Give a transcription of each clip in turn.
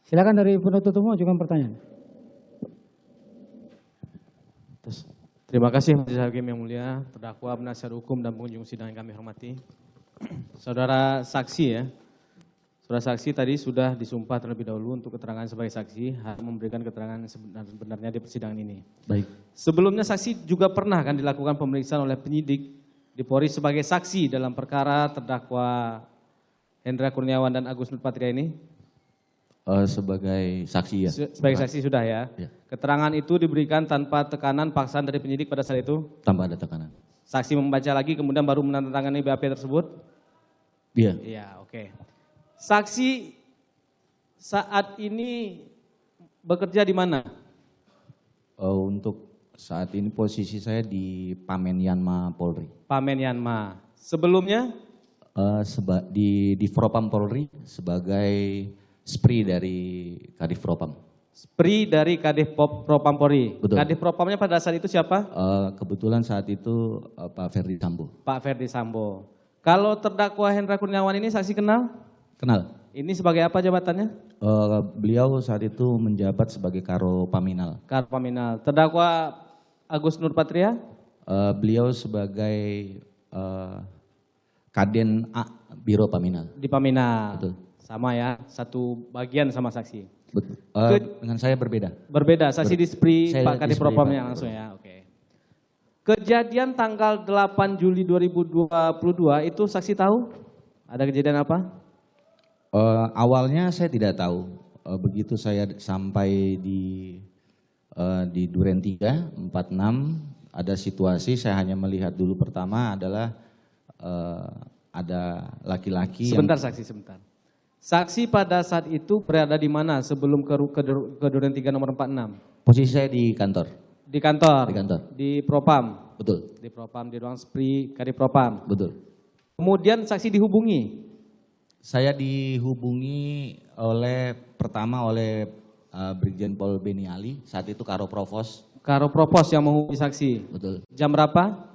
Silakan dari penuntut umum ajukan pertanyaan. Terima kasih Majelis Hakim yang mulia, terdakwa, penasihat hukum dan pengunjung sidang yang kami hormati. Saudara saksi ya, saudara saksi tadi sudah disumpah terlebih dahulu untuk keterangan sebagai saksi, harus memberikan keterangan sebenarnya di persidangan ini. Baik. Sebelumnya saksi juga pernah kan dilakukan pemeriksaan oleh penyidik di Polri sebagai saksi dalam perkara terdakwa Hendra Kurniawan dan Agus Nurpatria ini? Sebagai saksi ya. Sebagai saksi sudah ya. Ya. Keterangan itu diberikan tanpa tekanan paksaan dari penyidik pada saat itu? Tanpa ada tekanan. Saksi membaca lagi kemudian baru menandatangani BAP tersebut? Iya. Iya, oke. Saksi saat ini bekerja di mana? Untuk saat ini posisi saya di Pamen Yanma Polri. Pamen Yanma. Sebelumnya? Di Propam Polri sebagai SPRI dari Kadif Propam. SPRI dari Kadif Propam Polri. Betul. Kadif Propamnya pada saat itu siapa? Kebetulan saat itu Pak Ferdi Sambo. Pak Ferdi Sambo. Kalau terdakwa Hendra Kurniawan ini saksi kenal? Kenal. Ini sebagai apa jabatannya? Beliau saat itu menjabat sebagai Karo Paminal. Karo Paminal. Terdakwa Agus Nurpatria? Beliau sebagai Kaden A Biro Paminal. Di Paminal. Betul. Sama ya, satu bagian sama saksi. Betul. Dengan saya berbeda. Berbeda, saksi di SPRI Saya Pak di Kadif SPRI, Propamnya Pak. langsung ya, oke. Kejadian tanggal 8 Juli 2022 itu saksi tahu? Ada kejadian apa? Awalnya saya tidak tahu. Begitu saya sampai di Duren 3, 46, ada situasi saya hanya melihat dulu pertama adalah ada laki-laki Sebentar saksi, sebentar. Saksi pada saat itu berada di mana sebelum ke Duren 3 nomor 46? posisi saya di kantor. Di kantor? Di kantor. Di Propam? Betul, Di Propam, di ruang SPRI Kadif Propam. betul. Kemudian saksi dihubungi? Saya dihubungi pertama oleh Brigjen Pol Beni Ali, saat itu Karo Provos. Karo Propos yang menghubungi saksi? Betul. Jam berapa?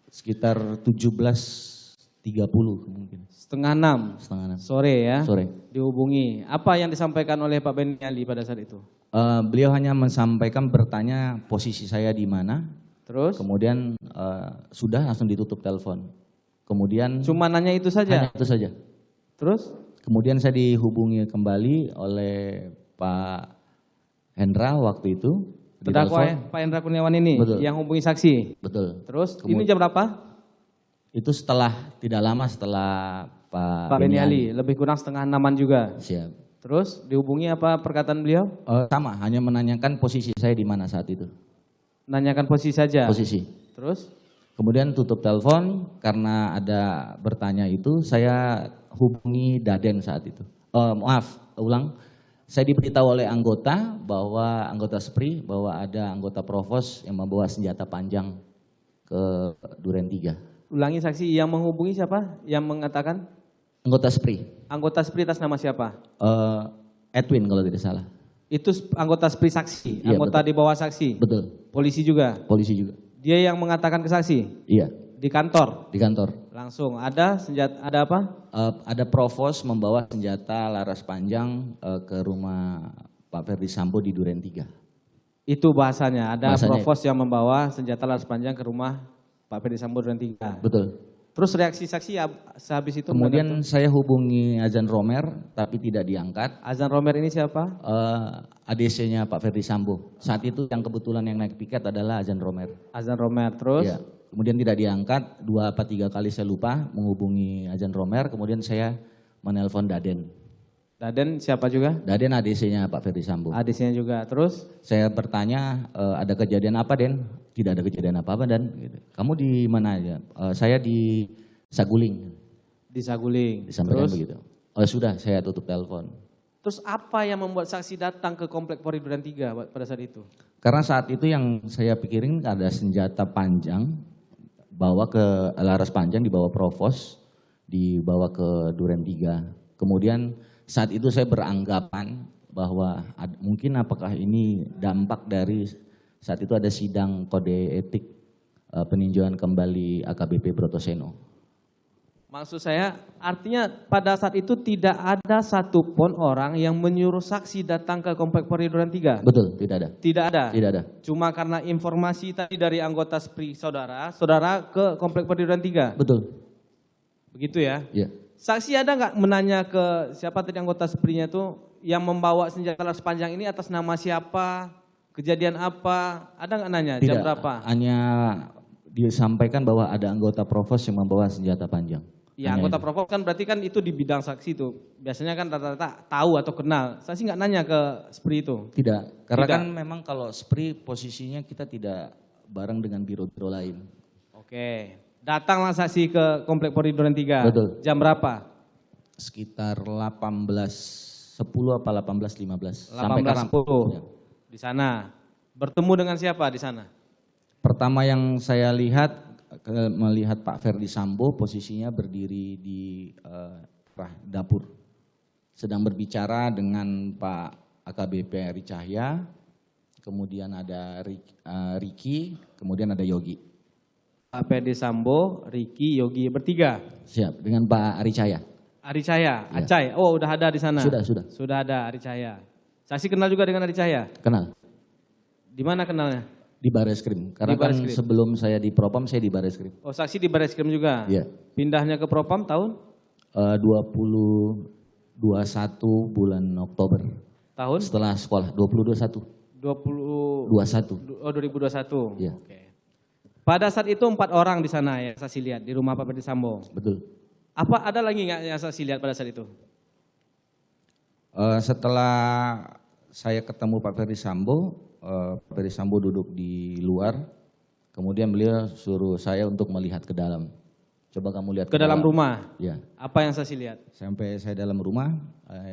Sekitar 17.30 mungkin. Setengah 6 Setengah 6 sore ya? sore. Dihubungi. Apa yang disampaikan oleh Pak Beni Ali pada saat itu? Beliau hanya bertanya posisi saya di mana. Terus? Kemudian sudah langsung ditutup telepon. Kemudian Cuma nanya itu saja? hanya itu saja. Terus? Kemudian saya dihubungi kembali oleh Pak Hendra waktu itu. Terdakwa ditelepon. Pak Hendra Kurniawan ini Betul. yang hubungi saksi? Betul. Terus? Ini jam berapa? Itu tidak lama setelah Pak Beni Ali, lebih kurang setengah 6-an juga. Siap. Terus dihubungi apa perkataan beliau? Sama, hanya menanyakan posisi saya di mana saat itu. Nanyakan posisi saja? Posisi. Terus? Kemudian tutup telepon karena ada bertanya itu, saya hubungi Daden saat itu. Saya diberitahu oleh anggota SPRI bahwa ada anggota Provos yang membawa senjata panjang ke Duren 3. Ulangi saksi, yang menghubungi siapa? Yang mengatakan? Anggota SPRI. Anggota SPRI atas nama siapa? Edwin kalau tidak salah. Itu anggota SPRI saksi? Iya, Anggota di bawah saksi? Betul. Polisi juga? Polisi juga. Dia yang mengatakan ke saksi? Iya. Di kantor? Di kantor. Langsung, ada senjata, ada apa? Ada Provos membawa senjata laras panjang ke rumah Pak Ferdi Sambo di Duren 3. Itu bahasanya, ada Bahasanya. Provos yang membawa senjata laras panjang ke rumah Pak Ferdi Sambo Duren 3. Betul. Terus reaksi saksi sehabis itu? Kemudian saya hubungi Azan Romer tapi tidak diangkat. Azan Romer ini siapa? ADC-nya Pak Ferdi Sambo. Saat itu yang kebetulan yang naik piket adalah Azan Romer. Azan Romer, terus? Ya. Kemudian tidak diangkat, 2 atau 3 kali saya lupa menghubungi Azan Romer, kemudian saya menelpon Daden. Daden siapa juga? Daden ADC-nya Pak Ferdi Sambo. ADC-nya juga, terus? Saya bertanya, ada kejadian apa Den? Tidak ada kejadian apa-apa Dan. Gitu. Kamu di mana aja? Saya di Saguling. Di Saguling. Disampaikan Terus? begitu. Sudah, saya tutup telepon. Terus apa yang membuat saksi datang ke Komplek Polri Duren 3 pada saat itu? Karena saat itu yang saya pikirin ada senjata panjang, bawa ke laras panjang, dibawa Provos, dibawa ke Duren 3. Kemudian saat itu saya beranggapan bahwa mungkin apakah ini dampak dari saat itu ada sidang kode etik peninjauan kembali AKBP Brotoseno. Maksud saya, artinya pada saat itu tidak ada satupun orang yang menyuruh saksi datang ke Komplek Polri Duren 3? Betul, tidak ada. Tidak ada? Tidak ada. Cuma karena informasi tadi dari anggota SPRI saudara ke Komplek Polri Duren 3? Betul. Begitu ya? Iya. Saksi ada nggak menanya ke siapa tadi anggota SPRI-nya itu yang membawa senjata laras panjang ini atas nama siapa, kejadian apa, ada nggak nanya, jam berapa? Hanya disampaikan bahwa ada anggota provos yang membawa senjata panjang. Ya, anggota provos kan berarti kan itu di bidang saksi itu. Biasanya kan rata-rata tahu atau kenal. Saksi nggak nanya ke SPRI itu? Tidak, karena Tidak. kan memang kalau SPRI posisinya kita tidak bareng dengan biro-biro lain. Oke, datanglah saksi ke Komplek Polri Duren 3. Betul. Jam berapa? Sekitar 18.10 apa 18.15. Sampai karena 18.10 ya. di sana. Bertemu dengan siapa di sana? Pertama yang saya melihat Pak Ferdi Sambo posisinya berdiri di dapur. Sedang berbicara dengan Pak AKBP Eri Cahya, kemudian ada Riki, kemudian ada Yogi. Pak Ferdi Sambo, Riki, Yogi, bertiga. Siap, dengan Pak Eri Cahya. Ari Cahya, Ya. Acai, oh udah ada di sana? Sudah. Sudah ada Ari Cahya. Saksi kenal juga dengan Ari Cahya? Kenal? Di mana kenalnya? Di Bareskrim. Karena Di kan Bareskrim. sebelum saya di Propam, saya di Bareskrim. Oh saksi di Bareskrim juga? Iya. Pindahnya ke Propam tahun? 2021 bulan Oktober. Tahun? Setelah sekolah, 2021. 2021. 2021. Iya. Oke. Pada saat itu 4 orang di sana ya saksi lihat di rumah Pak Ferdi Sambo. Betul. Apa ada lagi nggak yang saksi lihat pada saat itu? Setelah saya ketemu Pak Ferdi Sambo, Pak Ferdi Sambo duduk di luar, kemudian beliau suruh saya untuk melihat ke dalam. Coba kamu lihat Ke dalam rumah? Ya. Apa yang saksi lihat? Sampai saya dalam rumah,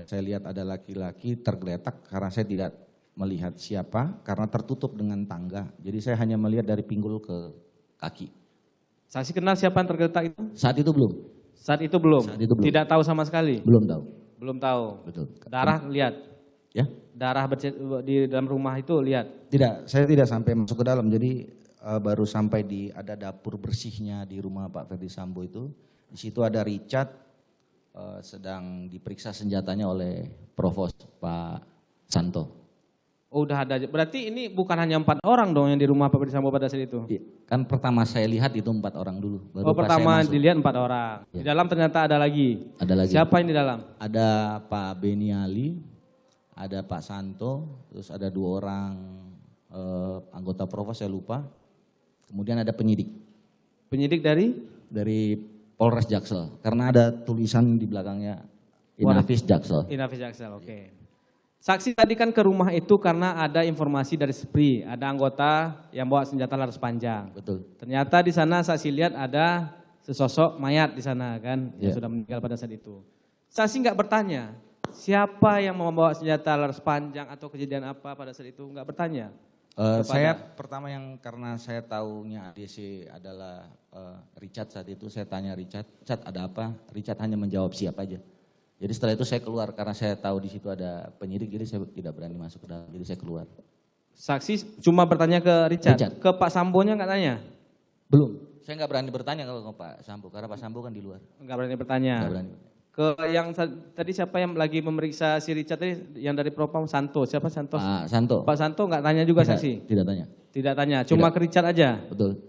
saya lihat ada laki-laki tergeletak karena saya tidak melihat siapa, karena tertutup dengan tangga. Jadi saya hanya melihat dari pinggul ke kaki. Saksi kenal siapa yang tergeletak itu? Saat itu belum. Saat itu belum? Saat itu belum. Tidak tahu sama sekali? Belum tahu. Belum tahu? Betul. Darah lihat? Ya? Darah di dalam rumah itu lihat? Tidak, saya tidak sampai masuk ke dalam. Jadi baru sampai di ada dapur bersihnya di rumah Pak Ferdi Sambo itu. Di situ ada Richard sedang diperiksa senjatanya oleh Provos Pak Santo. Oh udah ada, berarti ini bukan hanya 4 orang dong yang di rumah Pak Ferdi Sambo pada saat itu? Kan pertama saya lihat itu 4 orang dulu. Oh pertama dilihat 4 orang, Ya. di dalam ternyata ada lagi? Ada lagi. Siapa yang di dalam? Ada Pak Beni Ali, ada Pak Santo, terus ada 2 orang anggota Provos saya lupa. Kemudian ada penyidik. Penyidik dari? Dari Polres Jaksel, karena ada tulisan di belakangnya Inafis Jaksel. Inafis Jaksel, oke. Saksi tadi kan ke rumah itu karena ada informasi dari SPRI, ada anggota yang bawa senjata laras panjang. Betul. Ternyata di sana saksi lihat ada sesosok mayat di sana kan, yang Ya. sudah meninggal pada saat itu. Saksi nggak bertanya, siapa yang membawa senjata laras panjang atau kejadian apa pada saat itu, nggak bertanya. Saya pertama yang karena saya tahunya ADC adalah Richard saat itu, saya tanya Richard ada apa? Richard hanya menjawab siap aja. Jadi setelah itu saya keluar karena saya tahu di situ ada penyidik, jadi saya tidak berani masuk ke dalam, jadi saya keluar. Saksi cuma bertanya ke Richard. Richard. Ke Pak Sambonya nggak tanya? Belum, saya nggak berani bertanya kalau ke Pak Sambo, karena Pak Sambo kan di luar. Nggak berani bertanya. Nggak berani. Ke yang tadi siapa yang lagi memeriksa si Richard tadi, yang dari Propam Santo, siapa Santo? Pak Santo. Pak Santo nggak tanya juga saksi? Tidak tanya. Tidak tanya, cuma ke Richard aja? Betul.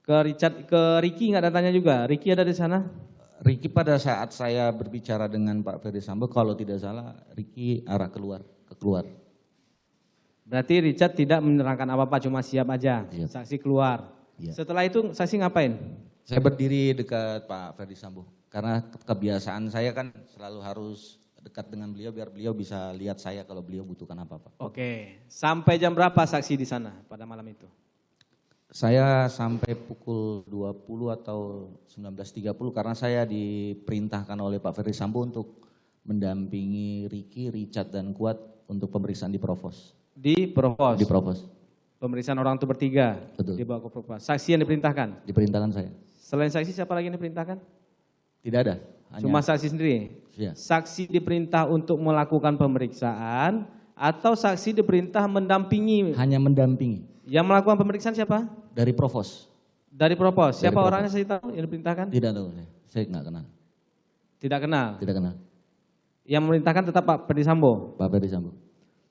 Ke Richard, ke Riki nggak ada tanya juga? Riki ada di sana? Riki pada saat saya berbicara dengan Pak Ferdi Sambo, kalau tidak salah Riki arah keluar. Berarti Richard tidak menerangkan apa-apa, cuma siap aja, Iya. saksi keluar. Iya. Setelah itu saksi ngapain? Saya berdiri dekat Pak Ferdi Sambo, karena kebiasaan saya kan selalu harus dekat dengan beliau biar beliau bisa lihat saya kalau beliau butuhkan apa-apa. Oke, sampai jam berapa saksi di sana pada malam itu? Saya sampai pukul 20 atau 19.30 karena saya diperintahkan oleh Pak Ferdi Sambo untuk mendampingi Riki, Richard dan Kuat untuk pemeriksaan di Provos. Di Provos? Di Provos. Pemeriksaan orang itu bertiga? Betul. Dibawa ke Provos. Saksi yang diperintahkan? Diperintahkan saya. Selain saksi siapa lagi yang diperintahkan? Tidak ada. Cuma saksi sendiri? Ya. Saksi diperintah untuk melakukan pemeriksaan atau saksi diperintah mendampingi? Hanya mendampingi. Yang melakukan pemeriksaan siapa? Dari Provos. Dari propos. Dari Siapa propos. orangnya saya tahu yang diperintahkan? Tidak tahu saya nggak kenal. Tidak kenal. Tidak kenal. Yang memerintahkan tetap Pak Ferdi Sambo. Pak Ferdi Sambo.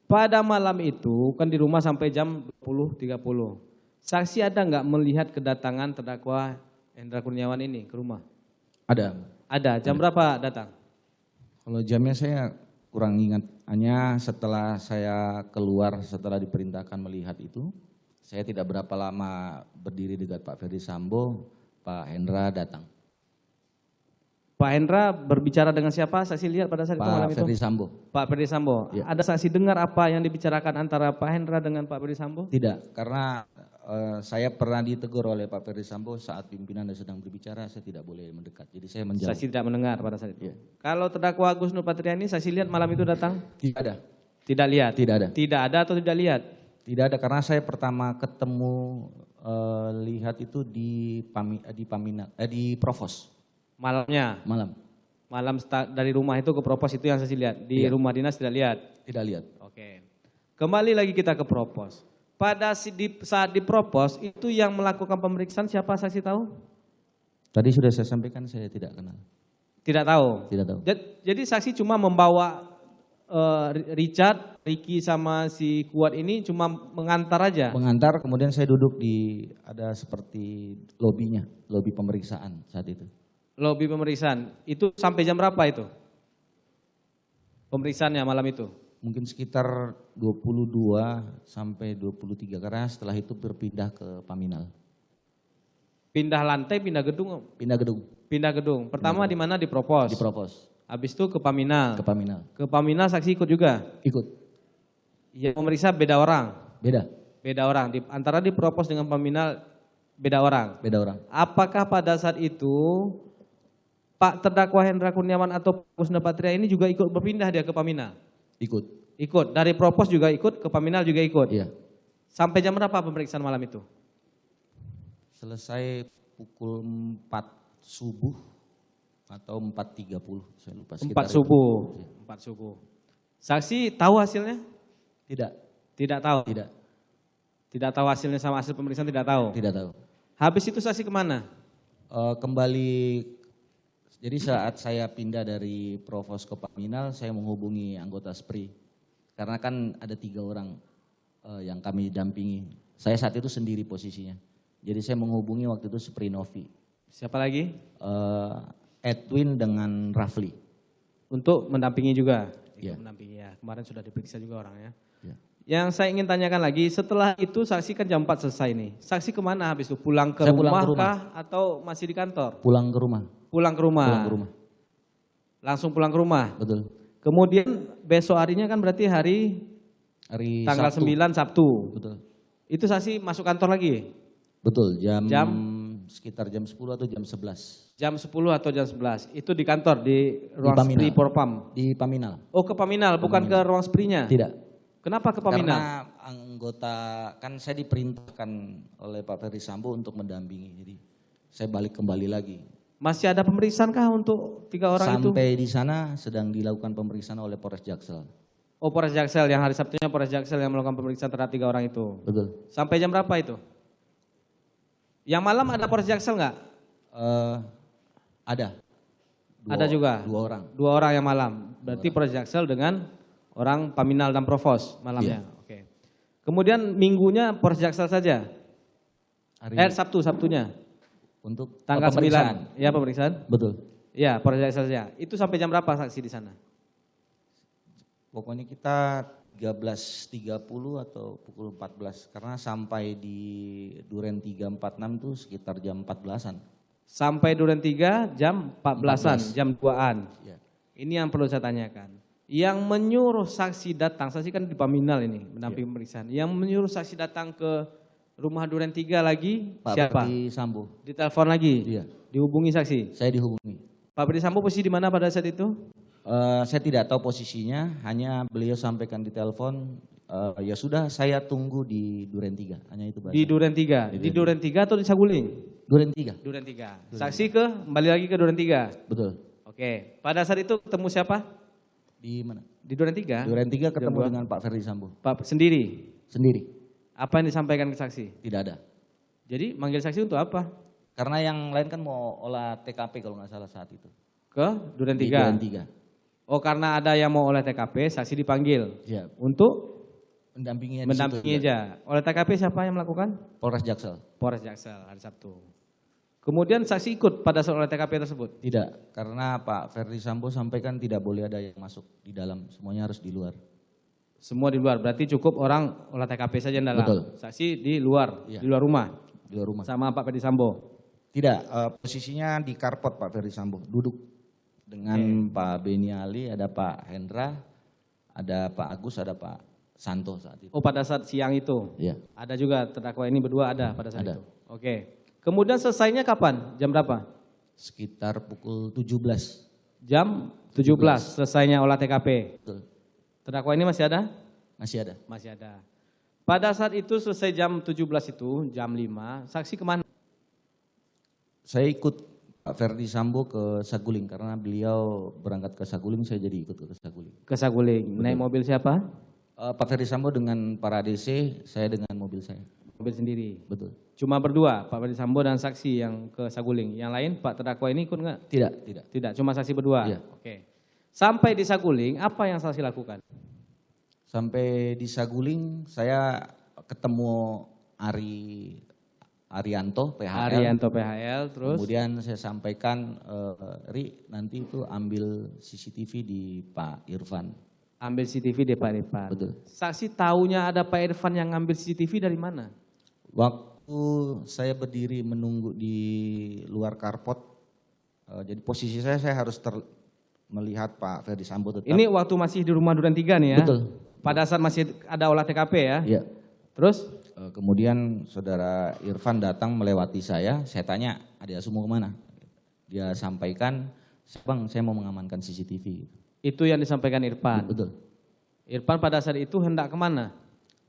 Pada malam itu kan di rumah sampai jam 20.30. Saksi ada nggak melihat kedatangan terdakwa Hendra Kurniawan ini ke rumah? Ada. Ada. Jam berapa datang? Kalau jamnya saya kurang ingat. Hanya setelah saya keluar setelah diperintahkan melihat itu, saya tidak berapa lama berdiri dekat Pak Ferdi Sambo, Pak Hendra datang. Pak Hendra berbicara dengan siapa? Saksi lihat pada saat itu malam Pak itu? Ferdi Sambo. Pak Ferdi Sambo. Ya. Ada saksi dengar apa yang dibicarakan antara Pak Hendra dengan Pak Ferdi Sambo? Tidak, karena saya pernah ditegur oleh Pak Ferdi Sambo saat pimpinan sedang berbicara, saya tidak boleh mendekat. Jadi saya menjauh. Saksi tidak mendengar pada saat itu. Ya. Kalau terdakwa Agus Nurpatria ini saksi lihat malam itu datang? Tidak ada. Tidak lihat? Tidak ada. Tidak ada atau tidak lihat? Tidak ada, karena saya pertama ketemu lihat itu di Provos Malamnya? malam. Malam dari rumah itu ke Propos itu yang saksi lihat? Di Iya. rumah dinas tidak lihat? Tidak lihat. Oke. Kembali lagi kita ke Propos. Pada saat di Propos itu yang melakukan pemeriksaan siapa saksi tahu? Tadi sudah saya sampaikan saya tidak kenal. Tidak tahu? Tidak tahu. Jadi saksi cuma membawa Richard, Ricky sama si Kuat ini cuma mengantar aja? Mengantar, kemudian saya duduk di ada seperti lobinya, lobi pemeriksaan saat itu. Lobi pemeriksaan, itu sampai jam berapa itu? Pemeriksaannya malam itu? Mungkin sekitar 22 sampai 23, karena setelah itu berpindah ke Paminal. Pindah lantai, pindah gedung? Pindah gedung. Pindah gedung. Pertama di mana? Di Propos? Di Provos. Habis itu ke Paminal? Ke Paminal. Ke Paminal saksi ikut juga? Ikut. Yang memeriksa beda orang? Beda. Beda orang. Antara di Propos dengan Paminal beda orang? Beda orang. Apakah pada saat itu Pak terdakwa Hendra Kurniawan atau Agus Nurpatria ini juga ikut berpindah dia ke Paminal? Ikut. Ikut. Dari Propos juga ikut, ke Paminal juga ikut? Iya. Sampai jam berapa pemeriksaan malam itu? Selesai pukul 4 subuh atau 4.30, saya lupa. 4 subuh. 4 subuh. Saksi tahu hasilnya? Tidak. Tidak tahu? Tidak. Tidak tahu hasilnya sama hasil pemeriksaan tidak tahu? Tidak tahu. Habis itu saksi kemana? Kembali, jadi saat saya pindah dari Provos ke Paminal, saya menghubungi anggota SPRI. Karena kan ada 3 orang yang kami dampingi. Saya saat itu sendiri posisinya. Jadi saya menghubungi waktu itu SPRI Novi. Siapa lagi? Edwin dengan Rafli. Untuk mendampingi juga? Iya. Mendampingi ya, kemarin sudah diperiksa juga orangnya. Ya. Yang saya ingin tanyakan lagi, setelah itu saksi kan jam 4 selesai nih. Saksi kemana habis itu? Pulang ke Saya rumah, pulang ke rumah. kah atau masih di kantor? Pulang ke rumah. Pulang ke rumah. Pulang ke rumah. Langsung pulang ke rumah. Betul. Kemudian besok harinya kan berarti hari tanggal Sabtu. 9 Sabtu. Betul. Itu saksi masuk kantor lagi? Betul, Jam? sekitar jam 10 atau jam 11. Jam 10 atau jam 11. Itu di kantor, di ruang Paminal. SPRI Porpam? Di Paminal. Oh ke Paminal, bukan ke ruang SPRI-nya? Tidak. Kenapa ke Paminal? Karena anggota, kan saya diperintahkan oleh Pak Ferdi Sambo untuk mendampingi. Jadi saya balik kembali lagi. Masih ada pemeriksaan kah untuk 3 orang itu? Sampai di sana sedang dilakukan pemeriksaan oleh Polres Jaksel. Oh Polres Jaksel, yang hari Sabtunya Polres Jaksel yang melakukan pemeriksaan terhadap 3 orang itu. Betul. Sampai jam berapa itu? Yang malam ada Polres Jaksel nggak? Ada. Ada juga? 2 orang. 2 orang yang malam. Berarti Polres Jaksel dengan orang Paminal dan Provos malamnya. Iya. Oke. Kemudian minggunya Polres Jaksel saja? Sabtunya? Untuk Tanggal pemeriksaan. 9. Ya pemeriksaan? Betul. Ya Polres Jaksel saja. Itu sampai jam berapa saksi di sana? Pokoknya kita 13.30 atau pukul 14. Karena sampai di Duren 346 itu sekitar jam 14-an. Sampai Duren 3 jam 14-an, jam 2-an. Ya. Ini yang perlu saya tanyakan. Yang menyuruh saksi datang, saksi kan di Paminal ini, mendampingi pemeriksaan. Yang menyuruh saksi datang ke rumah Duren 3 lagi, Pak siapa? Ferdi Sambo. Ditelepon lagi? Iya. Dihubungi saksi? Saya dihubungi. Pak Ferdi Sambo posisi di mana pada saat itu? Saya tidak tahu posisinya, hanya beliau sampaikan di telepon, ya sudah saya tunggu di Duren 3, hanya itu bahasa. Di Duren 3? Di Duren 3 atau di Saguling? Duren 3. Duren 3. Saksi kembali lagi ke Duren 3? Betul. Oke. Pada saat itu ketemu siapa? Di mana? Di Duren 3? Duren 3 ketemu Jam dengan Pak Ferdi Sambo. Pak sendiri? Sendiri. Apa yang disampaikan ke saksi? Tidak ada. Jadi manggil saksi untuk apa? Karena yang lain kan mau olah TKP kalau nggak salah saat itu. Ke Duren Di 3? Duren 3. Oh, karena ada yang mau olah TKP, saksi dipanggil. Iya. Untuk Mendampingi mendampingi aja. Oleh TKP siapa yang melakukan? Polres Jaksel. Polres Jaksel hari Sabtu. Kemudian saksi ikut pada saat olah TKP tersebut? Tidak, karena Pak Ferdi Sambo sampaikan tidak boleh ada yang masuk di dalam, semuanya harus di luar. Semua di luar, berarti cukup orang olah TKP saja yang dalam. Betul. Saksi di luar, Iya. di luar rumah. Di luar rumah. Sama Pak Ferdi Sambo. Tidak, posisinya di carport Pak Ferdi Sambo, duduk dengan Pak Beni Ali, ada Pak Hendra, ada Pak Agus, ada Pak Santo saat itu. Oh, pada saat siang itu? Iya. Ada juga terdakwa ini berdua ada pada saat Ada. itu? Oke. Kemudian selesainya kapan? Jam berapa? Sekitar pukul 17. Jam 17 selesainya olah TKP. Betul. Terdakwa ini masih ada? Masih ada. Masih ada. Pada saat itu selesai jam 17 itu, jam 5, saksi kemana? Saya ikut Pak Ferdi Sambo ke Saguling karena beliau berangkat ke Saguling, saya jadi ikut ke Saguling. Ke Saguling. Naik mobil siapa? Pak Ferdi Sambo dengan para ADC, saya dengan mobil saya. Mobil sendiri. Betul. Cuma berdua, Pak Ferdi Sambo dan saksi yang ke Saguling. Yang lain Pak terdakwa ini ikut nggak? Tidak, tidak. Tidak, cuma saksi berdua. Iya. Oke. Sampai di Saguling, apa yang saksi lakukan? Sampai di Saguling, saya ketemu Arianto, PHL. Arianto PHL, terus? Kemudian saya sampaikan, Ri, nanti itu ambil CCTV di Pak Irfan. Ambil CCTV di Pak Irfan. Betul. Saksi taunya ada Pak Irfan yang ngambil CCTV dari mana? Waktu saya berdiri menunggu di luar carport, jadi posisi saya harus melihat Pak Ferdi Sambo tetap. Ini waktu masih di rumah Duren 3 nih ya? Betul. Pada saat masih ada olah TKP ya? Iya. Terus? Kemudian saudara Irfan datang melewati saya tanya, Adik Asumo kemana? Dia sampaikan, Bang, saya mau mengamankan CCTV. Itu yang disampaikan Irfan? Betul. Irfan pada saat itu hendak kemana?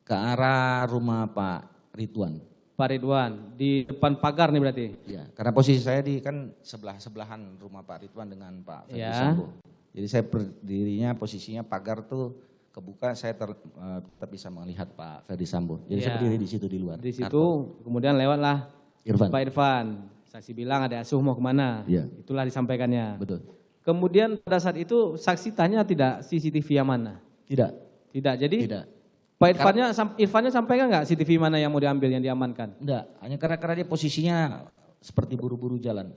Ke arah rumah Pak Ridwan. Pak Ridwan, di depan pagar nih berarti? Ya, karena posisi saya di kan sebelahan rumah Pak Ridwan dengan Pak Ferdi Ya. Sambo. Jadi saya berdirinya posisinya pagar tuh kebuka, saya tetap bisa melihat Pak Ferdi Sambo. Jadi saya Ya. berdiri di situ di luar. Di situ kemudian lewatlah Irfan. Pak Irfan. Saksi bilang ada asuh mau kemana? Iya. Itulah disampaikannya. Betul. Kemudian pada saat itu saksi tanya tidak CCTV yang mana? Tidak. Tidak. Jadi Tidak. Pak Irfannya sampaikan nggak CCTV mana yang mau diambil, yang diamankan? Enggak, hanya karena dia posisinya seperti buru-buru jalan.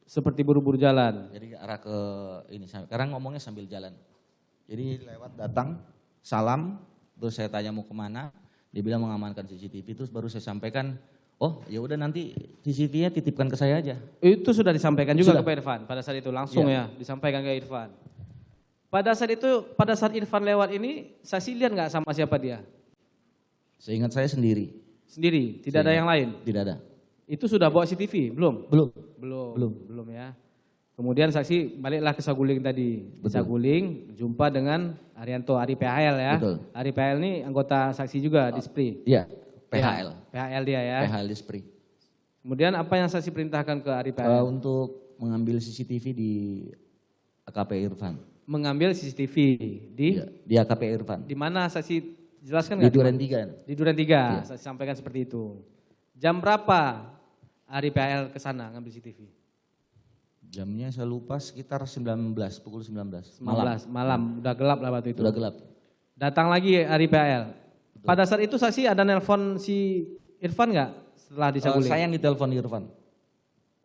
Seperti buru-buru jalan. Jadi arah ke ini, sekarang ngomongnya sambil jalan. Jadi lewat datang, salam, terus saya tanya mau kemana, dia bilang mengamankan CCTV, terus baru saya sampaikan, oh ya udah nanti CCTV-nya titipkan ke saya aja. Itu sudah disampaikan juga Sudah. ke Pak Irfan pada saat itu langsung Iya. ya disampaikan ke Irfan. Pada saat Irfan lewat ini, saksi lihat nggak sama siapa dia? Seingat saya sendiri. Sendiri, tidak ada yang lain. Tidak ada. Itu sudah bawa CCTV, belum? Belum. Belum ya. Kemudian saksi baliklah ke Saguling tadi. Di Betul. Saguling jumpa dengan Arianto, Ari PHL ya. Betul. Ari PHL ini anggota saksi juga di SPRI. Iya, PHL. Ya, PHL dia ya. PHL di Spri. Kemudian apa yang saksi perintahkan ke Ari PHL? Untuk mengambil CCTV di AKP Irfan. Mengambil CCTV di Iya, di AKP Irfan. di mana saksi jelaskan Di nggak? Duren 3. Di Duren 3, Iya. saksi sampaikan seperti itu. Jam berapa Ari PHL ke sana ngambil CCTV? Jamnya saya lupa sekitar pukul 19. 19 malam, udah gelap lah waktu itu. Sudah gelap. Datang lagi Ari PHL. Pada saat itu saksi ada nelpon si Irfan nggak setelah di Saguling? Saya yang ditelepon Irfan.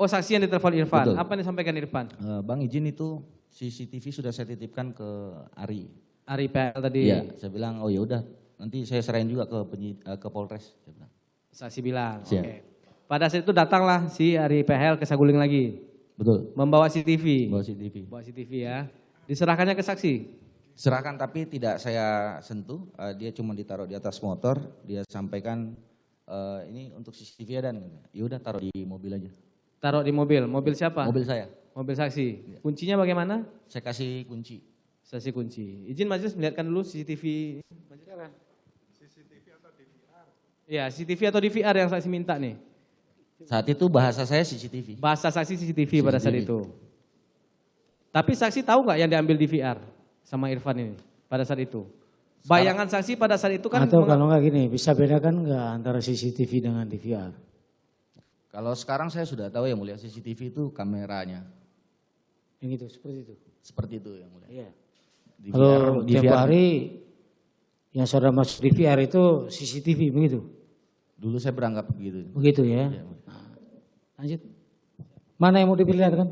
Oh, saksi yang ditelepon Irfan. Betul. Apa yang disampaikan Irfan? Bang izin itu CCTV sudah saya titipkan ke Ari. Ari PHL tadi. Iya, saya bilang oh ya udah nanti saya serahin juga ke Polres. Saya bilang. Saksi bilang. Siap. Oke. Pada saat itu datanglah si Ari PHL ke Saguling lagi. Betul. Membawa CCTV. Bawa CCTV. Bawa CCTV ya. Diserahkannya ke saksi. Serahkan tapi tidak saya sentuh. Dia cuma ditaruh di atas motor. Dia sampaikan ini untuk CCTV ya dan ya udah taruh di mobil aja. Taruh di mobil. Mobil siapa? Mobil saya. Mobil saksi. Kuncinya bagaimana? Saya kasih kunci. Saksi kunci. Izin majelis melihatkan dulu CCTV. CCTV atau DVR? Iya, CCTV atau DVR yang saksi minta nih. Saat itu bahasa saya CCTV. Bahasa saksi CCTV pada saat itu. Tapi saksi tahu nggak yang diambil DVR sama Irfan ini pada saat itu? Bayangan saksi pada saat itu kan Atau kalau nggak gini, bisa bedakan nggak antara CCTV dengan DVR? Kalau sekarang saya sudah tahu yang mulia CCTV itu kameranya. Yang itu, seperti itu. Seperti itu yang mulia. Iya. Di Kalau di tiap VR hari yang saudara masuk di VR itu CCTV begitu? dulu saya beranggap begitu. Begitu ya. Iya, mulia. Nah, lanjut. Mana yang mau diperlihatkan?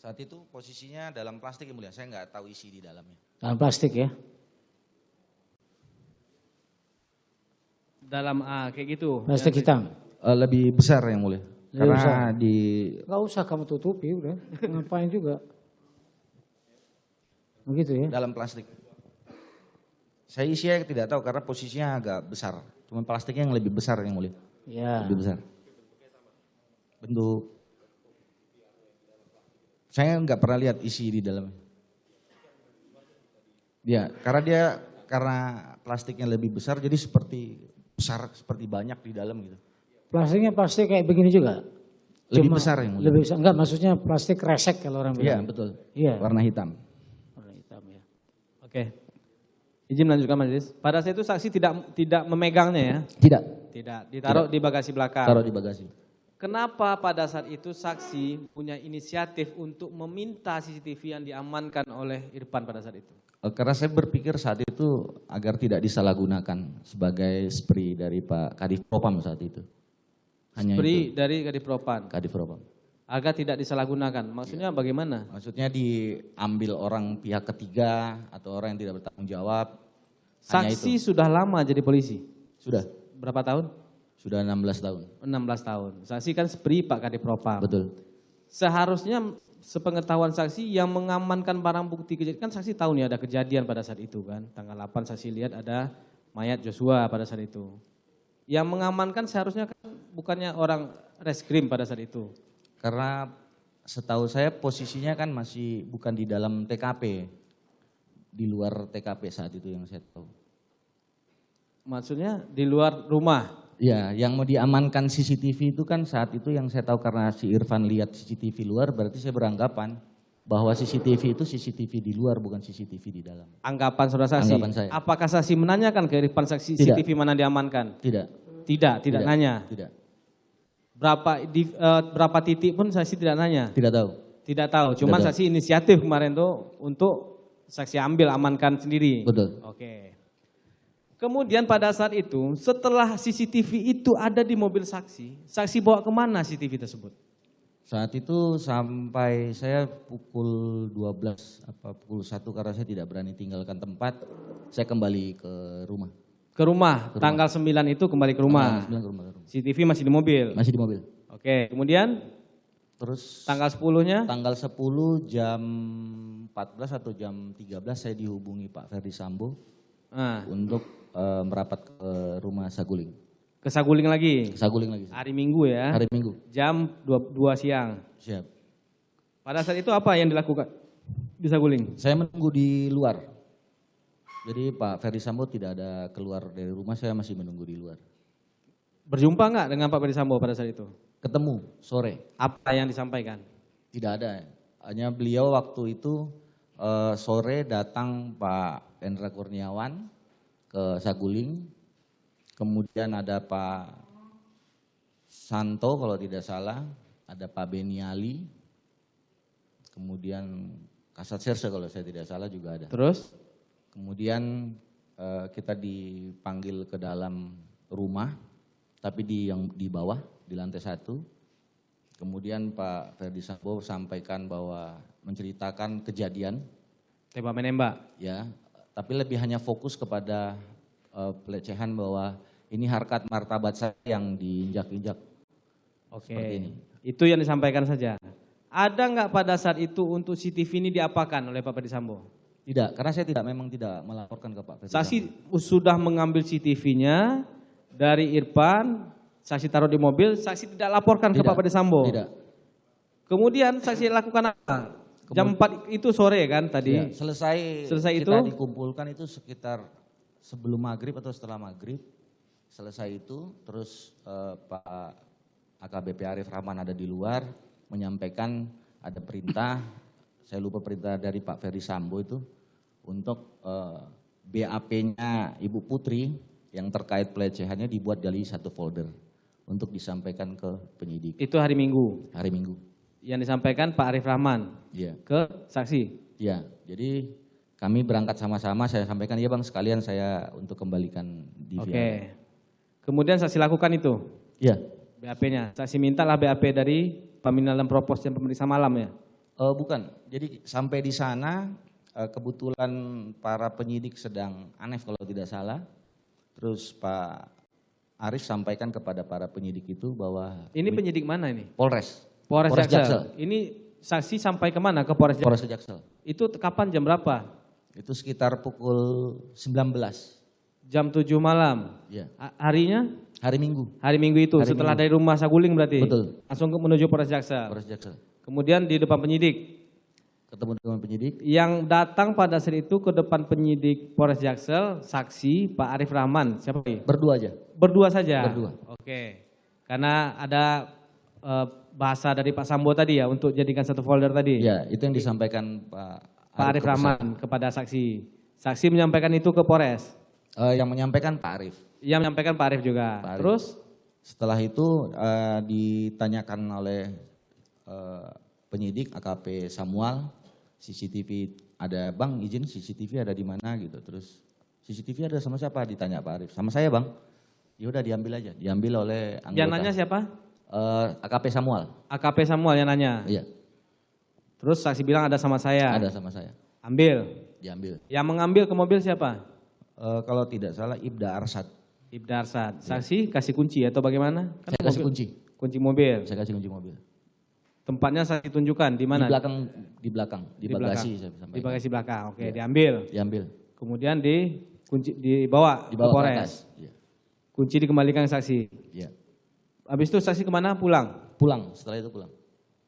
Saat itu posisinya dalam plastik yang mulia, saya nggak tahu isi di dalamnya. Dalam plastik ya. Dalam kayak gitu. Plastik hitam. Lebih besar yang mulia. Lebih Karena besar. di Gak usah kamu tutupi udah. Ngapain juga. Begitu ya. dalam plastik. Saya isinya tidak tahu karena posisinya agak besar. Cuma plastiknya yang lebih besar yang mulia. Ya. Lebih besar. Bentuk. Saya nggak pernah lihat isi di dalamnya. Ya, karena plastiknya lebih besar jadi seperti besar seperti banyak di dalam gitu. Plastiknya plastik kayak begini juga. Lebih besar yang mulia. Lebih besar. Enggak, maksudnya plastik resek kalau orang Iya, bilang. betul. Iya. Warna hitam. Warna hitam ya. Oke. Izin melanjutkan majelis. Pada saat itu saksi tidak memegangnya ya? Tidak, Tidak. Ditaruh di bagasi belakang. taruh di bagasi. Kenapa pada saat itu saksi punya inisiatif untuk meminta CCTV yang diamankan oleh Irfan pada saat itu? Karena saya berpikir saat itu agar tidak disalahgunakan sebagai spree dari Pak Kadif Propam saat itu. Hanya Beri itu, dari Kadif Propam Kadif Propam. agar tidak disalahgunakan. Maksudnya bagaimana? Maksudnya diambil orang pihak ketiga atau orang yang tidak bertanggung jawab. Hanya Saksi itu. sudah lama jadi polisi. Sudah, Berapa tahun? sudah 16 tahun. 16 tahun. Saksi kan SPRI Pak Kadif Propam. Betul. Seharusnya sepengetahuan saksi yang mengamankan barang bukti kejadian, kan saksi tahu nih ada kejadian pada saat itu kan. Tanggal 8 saksi lihat ada mayat Joshua pada saat itu. Yang mengamankan seharusnya kan bukannya orang reskrim pada saat itu. Karena setahu saya posisinya kan masih bukan di dalam TKP. Di luar TKP saat itu yang saya tahu. Maksudnya di luar rumah. Ya, yang mau diamankan CCTV itu kan saat itu yang saya tahu karena si Irfan lihat CCTV luar, berarti saya beranggapan bahwa CCTV itu CCTV di luar bukan CCTV di dalam. Anggapan saudara saksi. Anggapan saya. Apakah saksi menanyakan ke Irfan saksi Tidak. CCTV mana diamankan? Tidak. Tidak nanya. Tidak. Berapa titik pun saksi tidak nanya. Tidak tahu. Tidak tahu. Cuman Tidak tahu. saksi inisiatif kemarin tuh untuk saksi ambil amankan sendiri. Betul. Oke. Kemudian pada saat itu setelah CCTV itu ada di mobil saksi, saksi bawa kemana CCTV tersebut? Saat itu sampai saya pukul 12 apa pukul 1 karena saya tidak berani tinggalkan tempat, saya kembali ke rumah. Ke rumah. Tanggal 9 itu kembali ke rumah. Tanggal 9 ke rumah. CCTV masih di mobil. Masih di mobil. Oke. Kemudian Terus tanggal 10-nya? tanggal 10 jam 14 atau jam 13 saya dihubungi Pak Ferdi Sambo Nah, untuk merapat ke rumah Saguling. ke Saguling lagi. Saguling lagi. Hari Minggu ya. Hari Minggu. Jam 2 siang. Siap. Pada saat itu apa yang dilakukan di Saguling? Saya menunggu di luar. Jadi Pak Ferdi Sambo tidak ada keluar dari rumah, saya masih menunggu di luar. Berjumpa nggak dengan Pak Ferdi Sambo pada saat itu? Ketemu sore. Apa yang disampaikan? Tidak ada. Hanya beliau waktu itu sore datang Pak Endra Kurniawan ke Saguling. Kemudian ada Pak Santo kalau tidak salah, ada Pak Beni Ali. Kemudian Kasat Serse kalau saya tidak salah juga ada. Terus? Kemudian kita dipanggil ke dalam rumah, tapi yang di bawah, di lantai 1. Kemudian Pak Ferdi Sambo sampaikan bahwa menceritakan kejadian, Tembak menembak. ya, tapi lebih hanya fokus kepada pelecehan bahwa ini harkat martabat saya yang diinjak-injak. Oke. Seperti ini. Itu yang disampaikan saja. Ada nggak pada saat itu untuk CCTV ini diapakan oleh Pak Ferdi Sambo? Tidak, karena saya memang tidak melaporkan ke Pak Ferdi Saksi Sambo. sudah mengambil CCTV-nya dari Irfan, saksi taruh di mobil, saksi tidak laporkan ke Tidak, Pak Ferdi Sambo. Tidak. Kemudian saksi lakukan apa? Jam 4 itu sore kan tadi? Ya, selesai itu? kita dikumpulkan itu sekitar sebelum maghrib atau setelah maghrib. Selesai itu, terus Pak AKBP Arif Rahman ada di luar menyampaikan ada perintah, saya lupa perintah dari Pak Ferdi Sambo itu untuk BAP-nya Ibu Putri yang terkait pelecehannya dibuat dari satu folder untuk disampaikan ke penyidik Itu hari Minggu. hari Minggu. Yang disampaikan Pak Arif Rahman Iya. ke saksi. Iya, jadi kami berangkat sama-sama, saya sampaikan, ya Bang sekalian saya untuk kembalikan Oke. DVR. Kemudian saksi lakukan itu, Iya. BAP-nya. Saksi mintalah BAP dari pemindahan propos dan pemeriksa malam ya? Bukan, jadi sampai di sana kebetulan para penyidik sedang anef kalau tidak salah, terus Pak Arif sampaikan kepada para penyidik itu bahwa Ini penyidik mana ini? Polres Polres Jaksel. Jaksel. Ini saksi sampai kemana? Ke Polres Jaksel? Polres Jaksel. Itu kapan, jam berapa? Itu sekitar pukul 19. Jam 7 malam. Ya. Harinya? Hari Minggu. Hari Minggu itu, Hari setelah Minggu. dari rumah Saguling berarti? Betul. Langsung menuju Polres Jaksel. Polres Jaksel. Kemudian di depan penyidik. Ketemu dengan penyidik. Yang datang pada saat itu ke depan penyidik Polres Jaksel, saksi Pak Arif Rahman. Siapa ini? Berdua aja. Berdua saja? Berdua. Oke. Karena ada bahasa dari Pak Sambo tadi ya, untuk jadikan satu folder tadi. Ya, itu yang disampaikan Pak Arif Rahman kepada saksi. Saksi menyampaikan itu ke Polres. Yang menyampaikan Pak Arif. Yang menyampaikan Pak Arif juga. Pak Arif. Terus? Setelah itu ditanyakan oleh penyidik AKP Samuel, CCTV ada Bang, izin CCTV ada di mana gitu. Terus CCTV ada sama siapa? Ditanya Pak Arif. Sama saya Bang. Ya udah diambil aja. Diambil oleh anggota. Yang nanya siapa? AKP Samuel. AKP Samuel yang nanya. Iya. Terus saksi bilang ada sama saya. Ada sama saya. Ambil. Diambil. Yang mengambil ke mobil siapa? Kalau tidak salah Ibda Arsad. Ibda Arsad. Saksi kasih kunci atau bagaimana? Kan Saya kasih mobil- kunci. Kunci mobil. Saya kasih kunci mobil. Tempatnya saksi tunjukkan di mana? Di belakang, di bagasi saya Di sampaikan. bagasi belakang. Oke, Iya. diambil. Diambil. Kemudian dibawa ke Dibawa ke Polres. atas. Iya. Kunci dikembalikan ke saksi. Iya. Habis itu saksi kemana? Pulang. Pulang, setelah itu pulang.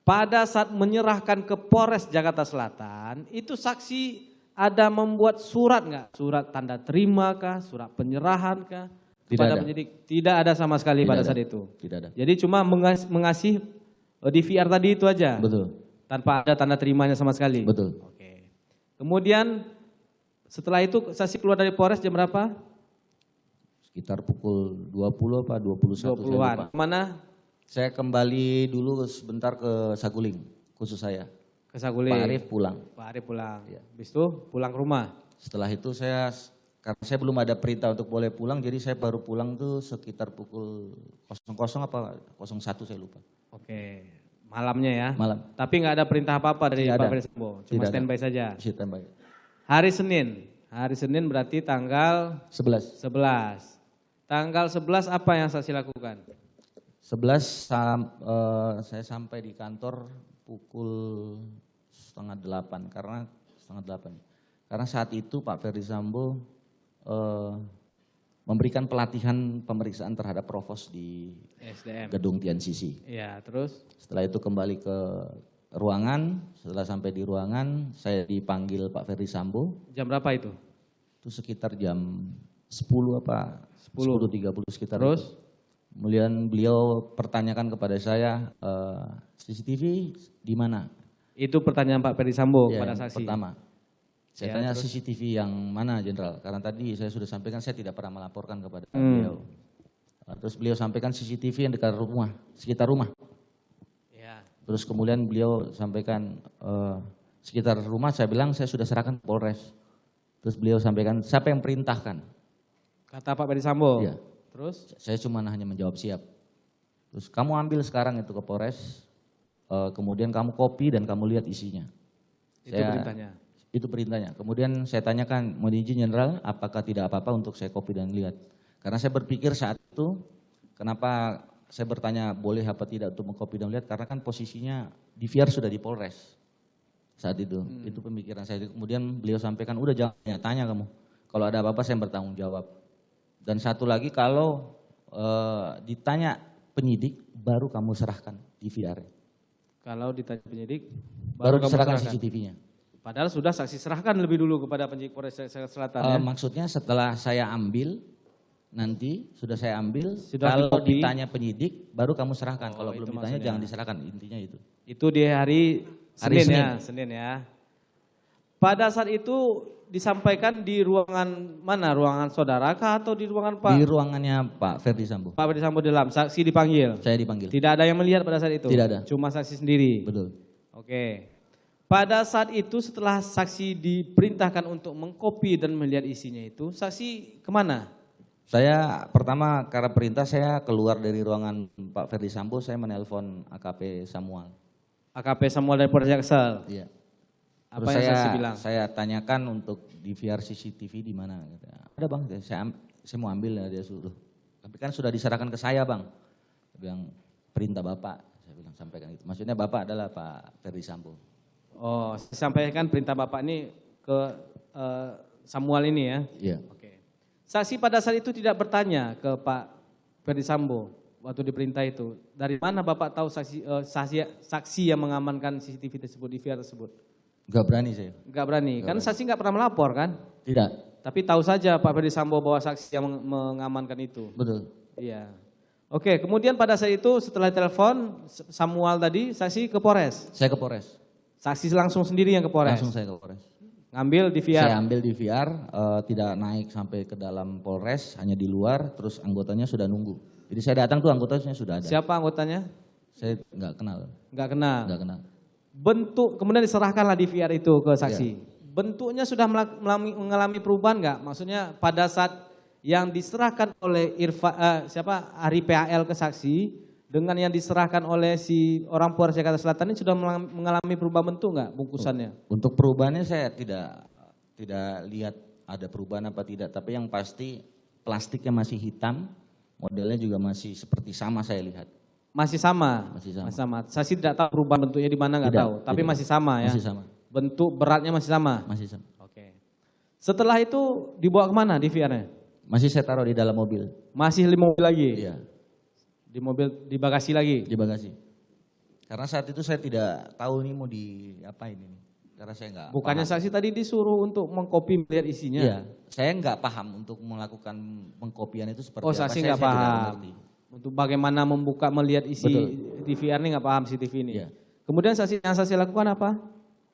Pada saat menyerahkan ke Polres Jakarta Selatan, itu saksi ada membuat surat nggak? Surat tanda terima kah? Surat penyerahan kah? Tidak Kepada ada. penyidik? Tidak ada sama sekali Tidak pada ada. saat itu. Tidak ada. Jadi cuma mengasih DVR tadi itu aja. Betul. Tanpa ada tanda terimanya sama sekali. Betul. Oke. Kemudian setelah itu saksi keluar dari Polres jam berapa? Sekitar pukul 20 apa 21 saya lupa. 20-an. Mana? Saya kembali dulu sebentar ke Saguling, khusus saya. Ke Saguling. Pak Arif pulang. Pak Arif pulang. Iya. Habis itu pulang ke rumah. Setelah itu karena saya belum ada perintah untuk boleh pulang, jadi saya baru pulang tuh sekitar pukul 00 apa 01 saya lupa. Oke. Malamnya ya. Malam. Tapi nggak ada perintah apa-apa dari Tidak Pak ada. Ferdisambo. Cuma Tidak ada. standby saja. Standby. Hari Senin. Hari Senin berarti tanggal 11. 11. Tanggal 11 apa yang saksi lakukan? 11 saya sampai di kantor pukul setengah 8 karena saat itu Pak Ferdisambo memberikan pelatihan pemeriksaan terhadap provos di SDM. gedung TNCC. Iya, terus? Setelah itu kembali ke ruangan, setelah sampai di ruangan saya dipanggil Pak Ferdisambo. Jam berapa itu? Itu sekitar jam 10 apa 10.30 sekitar. Terus? Itu. Kemudian beliau pertanyakan kepada saya, CCTV di mana? Itu pertanyaan Pak Ferdisambo Ya, kepada yang saksi. pertama. Saya Ya, tanya terus? CCTV yang mana Jenderal? Karena tadi saya sudah sampaikan saya tidak pernah melaporkan kepada beliau. Terus beliau sampaikan CCTV yang dekat rumah, sekitar rumah. Ya. Terus kemudian beliau sampaikan sekitar rumah, saya bilang saya sudah serahkan ke Polres. Terus beliau sampaikan siapa yang perintahkan? Kata Pak Ferdisambo. Iya. Terus? Saya cuma hanya menjawab siap. Terus kamu ambil sekarang itu ke Polres, kemudian kamu copy dan kamu lihat isinya. Itu perintahnya. Itu perintahnya. Kemudian saya tanyakan, mohon izin Jenderal, apakah tidak apa-apa untuk saya copy dan lihat. Karena saya berpikir saat itu, kenapa saya bertanya boleh apa tidak untuk mengcopy dan lihat, karena kan posisinya DVR sudah di Polres saat itu. Itu pemikiran saya. Kemudian beliau sampaikan, udah jangan tanya kamu. Kalau ada apa-apa saya bertanggung jawab. Dan satu lagi, kalau ditanya penyidik, baru kamu serahkan DVR. Kalau ditanya penyidik, Baru kamu diserahkan serahkan. CCTV-nya. Padahal sudah saksi serahkan lebih dulu kepada penyidik Polres Jakarta Selatan ya. Maksudnya setelah saya ambil, nanti sudah saya ambil, Sudah kalau di-copy. ditanya penyidik, baru kamu serahkan. Oh, Kalau itu belum ditanya maksudnya. jangan diserahkan, intinya itu. Itu di hari Hari Senin ya, Senin ya. pada saat itu disampaikan di ruangan mana? Ruangan saudara kah atau di ruangan Pak? Di ruangannya Pak Ferdi Sambo. Pak Ferdi Sambo dalam, saksi dipanggil? Saya dipanggil. Tidak ada yang melihat pada saat itu? Tidak ada. Cuma saksi sendiri? Betul. Oke. Pada saat itu setelah saksi diperintahkan untuk mengkopi dan melihat isinya itu, saksi kemana? Saya pertama karena perintah saya keluar dari ruangan Pak Ferdi Sambo, saya menelpon AKP Samuel. AKP Samuel dari Polres Jaksel? Iya. Apa Terus yang saksi bilang? saya tanyakan untuk DVR CCTV di mana. Ada bang, saya mau ambil ya, dia suruh. Tapi kan sudah diserahkan ke saya bang. Dia bilang perintah bapak, saya bilang sampaikan itu. Maksudnya bapak adalah Pak Ferdi Sambo. Oh, saya sampaikan perintah bapak ini ke Samuel ini ya? Iya. Oke. Saksi pada saat itu tidak bertanya ke Pak Ferdi Sambo waktu diperintah itu. Dari mana bapak tahu saksi yang mengamankan CCTV tersebut, DVR tersebut? Enggak berani saya. Enggak berani, kan saksi enggak pernah melapor kan? Tidak. Tapi tahu saja Pak Ferdi Sambo bahwa saksi yang mengamankan itu. Betul. Iya. Oke, kemudian pada saat itu setelah telepon Samuel tadi, saksi ke Polres? Saya ke Polres. Saksi langsung sendiri yang ke Polres? Langsung saya ke Polres. Ngambil DVR? Saya ambil DVR, tidak naik sampai ke dalam Polres, hanya di luar, terus anggotanya sudah nunggu. Jadi saya datang tuh anggotanya sudah ada. Siapa anggotanya? Saya nggak kenal. Nggak kenal? Nggak kenal. Bentuk, kemudian diserahkanlah DVR itu ke saksi. Iya. Bentuknya sudah mengalami perubahan nggak? Maksudnya pada saat yang diserahkan oleh Ari PAL ke saksi dengan yang diserahkan oleh si orang Polres Jakarta Selatan ini sudah mengalami perubahan bentuk nggak bungkusannya? Untuk perubahannya saya tidak lihat ada perubahan apa tidak, tapi yang pasti plastiknya masih hitam, modelnya juga masih seperti sama saya lihat. Masih sama? Masih sama. Masih sama. Saksi tidak tahu perubahan bentuknya di mana nggak Tidak, tahu, tapi tidak. masih sama ya? Masih sama. Bentuk beratnya masih sama? Masih sama. Oke. Setelah itu dibawa kemana DVR-nya? Masih saya taruh di dalam mobil. Masih di mobil lagi? Iya. Di mobil, di bagasi lagi? Di bagasi. Karena saat itu saya tidak tahu nih mau diapain ini. Karena saya nggak. Bukannya paham. saksi tadi disuruh untuk mengcopy melihat isinya? Iya. Saya nggak paham untuk melakukan pengkopian itu seperti Oh, apa. saksi Saya nggak tidak paham. mengerti. Untuk bagaimana membuka melihat isi Betul. DVR ini nggak paham CCTV ini. Iya. Kemudian yang saksi lakukan apa?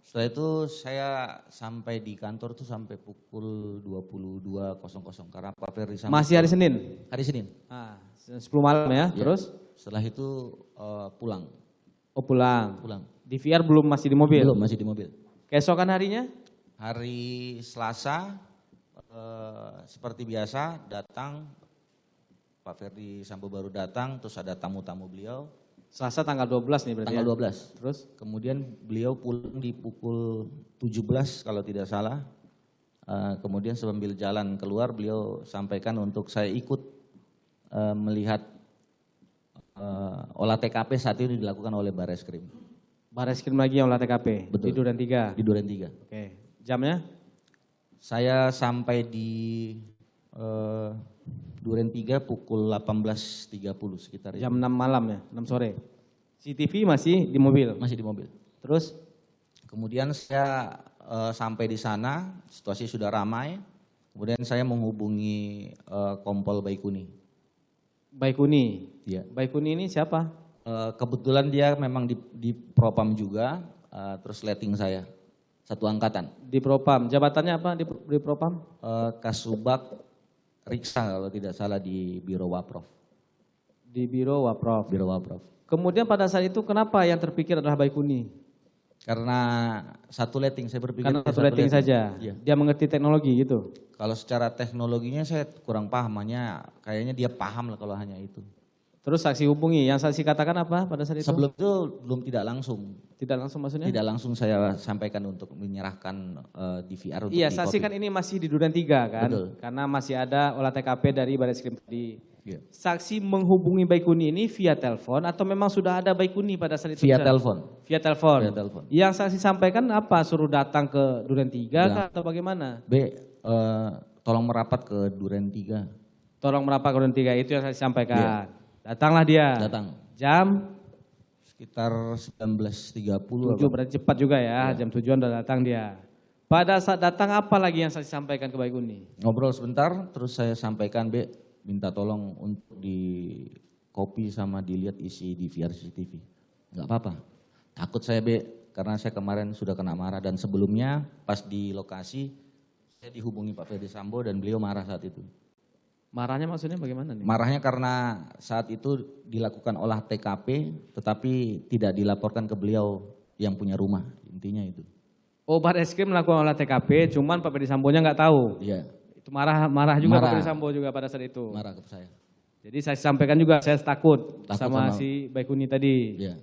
Setelah itu saya sampai di kantor tuh sampai pukul 22.00 karena Pak Ferdi Sambo. Masih hari Senin? Hari Senin. 10 malam ya, Iya. terus? Setelah itu pulang. Oh pulang. Pulang. DVR belum masih di mobil? Belum, masih di mobil. Keesokan harinya? Hari Selasa seperti biasa datang Pak Ferdi Sambo baru datang, terus ada tamu-tamu beliau. Selasa tanggal 12 nih berarti Tanggal ya? 12. Terus? Kemudian beliau pulang di pukul 17 kalau tidak salah. Kemudian sambil jalan keluar beliau sampaikan untuk saya ikut melihat olah TKP saat ini dilakukan oleh Barreskrim. Barreskrim lagi yang olah TKP? Betul. Di Duren 3? Di Duren 3. Oke. Jamnya? Saya sampai di Duren 3 pukul 18.30 sekitar itu. Jam 6 malam ya? 6 sore? CCTV masih di mobil? Masih di mobil. Terus? Kemudian saya sampai di sana, situasi sudah ramai. Kemudian saya menghubungi Kompol Baikuni. Baikuni? Iya. Baikuni ini siapa? Kebetulan dia memang di Propam juga, terus letting saya. Satu angkatan. Di Propam. Jabatannya apa di Propam? Kasubag Riksa kalau tidak salah di Biro Waprov. Di Biro Waprov. Biro Waprov. Kemudian pada saat itu kenapa yang terpikir adalah Baikuni? Karena satu letting saya berpikir. Karena satu letting saja? Iya. Dia mengerti teknologi gitu? Kalau secara teknologinya saya kurang paham, hanya kayaknya dia paham lah kalau hanya itu. Terus saksi hubungi, yang saksi katakan apa pada saat itu? Sebelum itu belum tidak langsung. Tidak langsung maksudnya? Tidak langsung saya sampaikan untuk menyerahkan DVR untuk Iya, saksi kan ini masih di Duren 3 kan? Betul. Karena masih ada olah TKP dari Barreskrim tadi. Iya. Saksi menghubungi Baikuni ini via telepon atau memang sudah ada Baikuni pada saat itu? Via telepon. Via telepon. Via telepon. Yang saksi sampaikan apa? Suruh datang ke Duren 3 Ya. kah, atau bagaimana? Tolong merapat ke Duren 3. Tolong merapat ke Duren 3 itu yang saksi sampaikan. Iya. Datanglah dia. Datang. Jam Sekitar 19.30. 7 berarti cepat juga ya. Jam 7-an udah datang dia. Pada saat datang apa lagi yang saksi sampaikan ke Baikuni? Ngobrol sebentar, terus saya sampaikan, minta tolong untuk di copy sama dilihat isi DVR CCTV. Enggak apa-apa. Takut saya, karena saya kemarin sudah kena marah dan sebelumnya pas di lokasi saya dihubungi Pak Ferdi Sambo dan beliau marah saat itu. Marahnya maksudnya bagaimana nih? Marahnya karena saat itu dilakukan olah TKP tetapi tidak dilaporkan ke beliau yang punya rumah, intinya itu. Oh, Barreskrim melakukan olah TKP, cuman Pak Ferdi Sambonya nggak tahu. Iya, Itu marah juga Marah. Pak Ferdi Sambo juga pada saat itu. marah ke saya. Jadi saya sampaikan juga saya takut sama- sama si Baikuni tadi. Iya.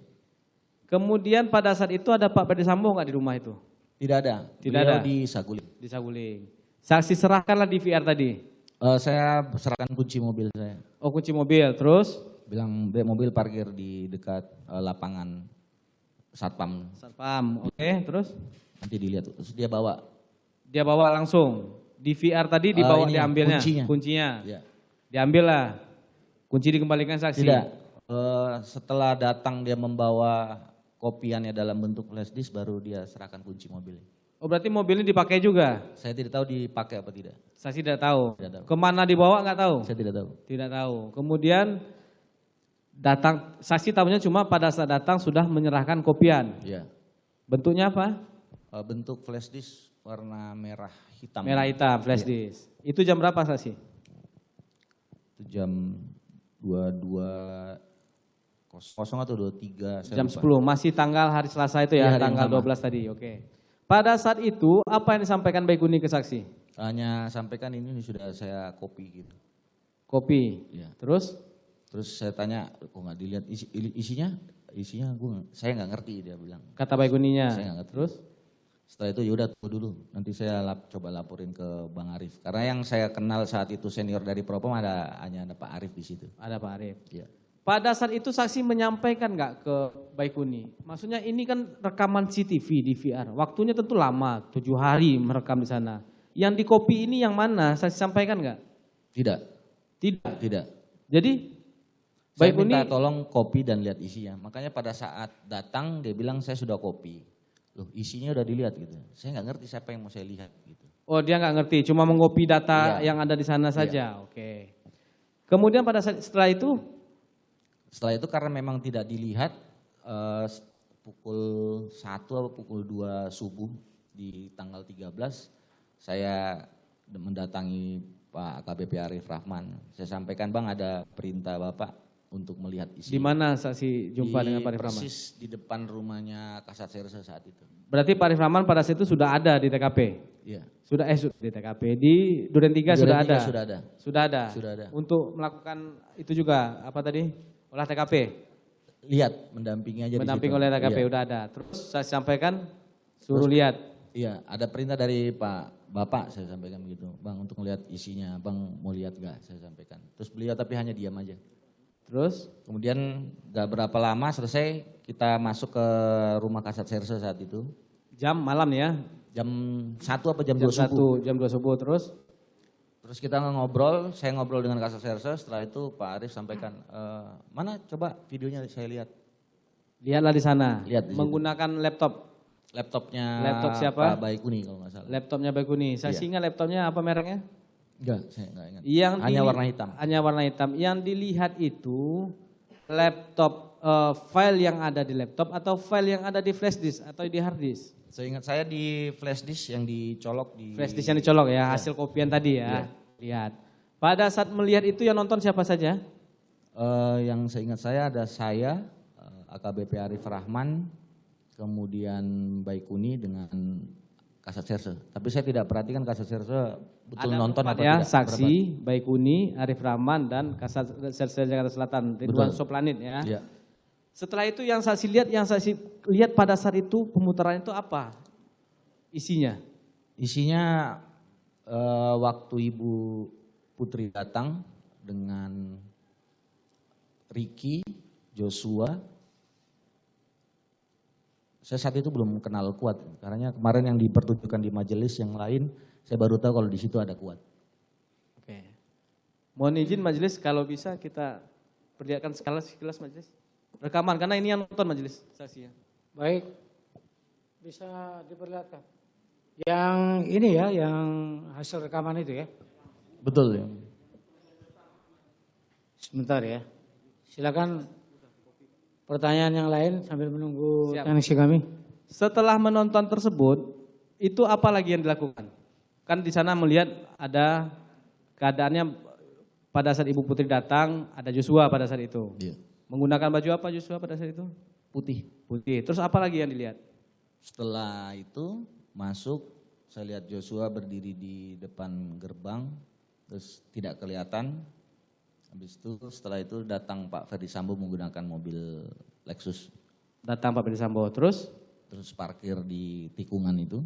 Kemudian pada saat itu ada Pak Ferdi Sambo nggak di rumah itu? Tidak ada, Tidak beliau ada. di Saguling. Di Saguling. Saksi serahkanlah di VR tadi. Saya serahkan kunci mobil saya. Oh, kunci mobil, terus Bilang mobil parkir di dekat lapangan Satpam. satpam. Oke, terus Nanti dilihat, terus dia bawa. dia bawa langsung. Di VR tadi dibawa Ini, diambilnya. kuncinya. Kuncinya. Ya. Diambil lah. Kunci dikembalikan saksi. Tidak, setelah datang dia membawa kopiannya dalam bentuk flash disk baru dia serahkan kunci mobil. Oh, berarti mobil ini dipakai juga. Saya tidak tahu dipakai apa tidak. Saksi tidak tahu. Tidak tahu. Kemana dibawa nggak tahu. Saya tidak tahu. Tidak tahu. Kemudian datang, saksi tahunya cuma pada saat datang sudah menyerahkan kopian. Ya. Bentuknya apa? Bentuk flash disk warna merah hitam. Merah hitam, flash disk. Itu jam berapa saksi? Itu jam 22.00 atau 23. saya Jam lupa. 10, masih tanggal hari Selasa itu ya, Iya, hari yang tanggal sama. 12 tadi, oke. Pada saat itu, apa yang disampaikan Baikuni ke saksi? Hanya sampaikan ini sudah saya copy gitu. Kopi. Ya. Terus? Terus saya tanya, kok nggak dilihat isinya? Isinya saya nggak ngerti dia bilang. Kata Baikuninya. Saya nggak ngerti. Terus? Setelah itu yaudah tunggu dulu, nanti saya coba laporin ke Bang Arif. Karena yang saya kenal saat itu senior dari Propam hanya ada Pak Arif di situ. Ada Pak Arif. Ya. Pada saat itu saksi menyampaikan nggak ke Baikuni? Maksudnya ini kan rekaman CCTV di VR. Waktunya tentu lama, 7 hari merekam di sana. Yang di copy ini yang mana? Saksi sampaikan nggak? Tidak, Tidak. tidak. Jadi Saya Baikuni minta tolong copy dan lihat isinya. Makanya pada saat datang dia bilang saya sudah copy. Loh isinya udah dilihat gitu. Saya nggak ngerti siapa yang mau saya lihat gitu. Oh, dia nggak ngerti, cuma mengopi data Iya. yang ada di sana saja. Oke. Kemudian pada saat setelah itu Karena memang tidak dilihat pukul 1 atau pukul 2 subuh di tanggal 13 saya mendatangi Pak AKBP Arif Rahman. Saya sampaikan Bang ada perintah Bapak untuk melihat isi. di mana saksi jumpa dengan Pak Arif Rahman? Persis di depan rumahnya Kasat Serse saat itu. Berarti Pak Arif Rahman pada saat itu sudah ada di TKP? Iya. Sudah di TKP. Di Duren 3 sudah ada? Sudah ada. Sudah ada? Sudah ada. Untuk melakukan itu juga, apa tadi? Olah TKP? Lihat, mendampingi aja Mendamping di situ. oleh TKP, Iya. udah ada. Terus saya sampaikan, suruh lihat. Iya, ada perintah dari Pak Bapak saya sampaikan begitu. Bang untuk melihat isinya, Bang mau lihat gak? Saya sampaikan. Terus beliau tapi hanya diam aja. Terus? Kemudian gak berapa lama selesai kita masuk ke rumah Kasat Serse saat itu. Jam malam ya? Jam 1 apa jam 2 Jam subuh. 1, jam 2 subuh. Terus? Terus kita ngobrol, saya ngobrol dengan Kasat Serse. Setelah itu Pak Arif sampaikan, mana coba videonya saya lihat. Lihatlah di sana. Lihat di situ. Menggunakan laptop. Laptopnya Laptop siapa? Pak Baikuni kalau nggak salah. Laptopnya Baikuni. Saya Iya. ingat laptopnya apa mereknya? Enggak, saya nggak ingat. Hanya warna hitam. Hanya warna hitam. Yang dilihat itu laptop, file yang ada di laptop atau file yang ada di flash disk atau di hard disk? Seingat saya di flash disk yang dicolok di... Flash disk yang dicolok ya, hasil kopian tadi ya. Lihat. Pada saat melihat itu yang nonton siapa saja? Yang seingat saya ada saya, AKBP Arif Rahman, kemudian Baikuni dengan Kasat Serse. Tapi saya tidak perhatikan Kasat Serse betul Ada nonton empat apa ya, tidak. saksi, Baikuni, Arif Rahman dan Kasat Serse Jakarta Selatan, Ridwan Betul. Soplanit ya. Iya. Setelah itu yang saksi lihat pada saat itu pemutaran itu apa? Isinya? Isinya waktu Ibu Putri datang dengan Ricky, Joshua. Saya saat itu belum kenal Kuat, karena kemarin yang dipertunjukkan di majelis yang lain, saya baru tahu kalau di situ ada Kuat. Oke. Mohon izin majelis kalau bisa kita perlihatkan sekilas majelis. Rekaman karena ini yang nonton majelis saksi ya. Baik, bisa diperlihatkan. Yang ini ya, yang hasil rekaman itu ya. Betul ya. Sebentar ya. Silakan pertanyaan yang lain sambil menunggu Siap. teknisi kami. Setelah menonton tersebut, itu apa lagi yang dilakukan? Kan di sana melihat ada keadaannya pada saat Ibu Putri datang, ada Joshua pada saat itu. Iya. Menggunakan baju apa Joshua pada saat itu? Putih. Putih. Terus apa lagi yang dilihat? Setelah itu masuk, saya lihat Joshua berdiri di depan gerbang, terus tidak kelihatan. Habis itu setelah itu datang Pak Ferdi Sambo menggunakan mobil Lexus. Datang Pak Ferdi Sambo. Terus Parkir di tikungan itu,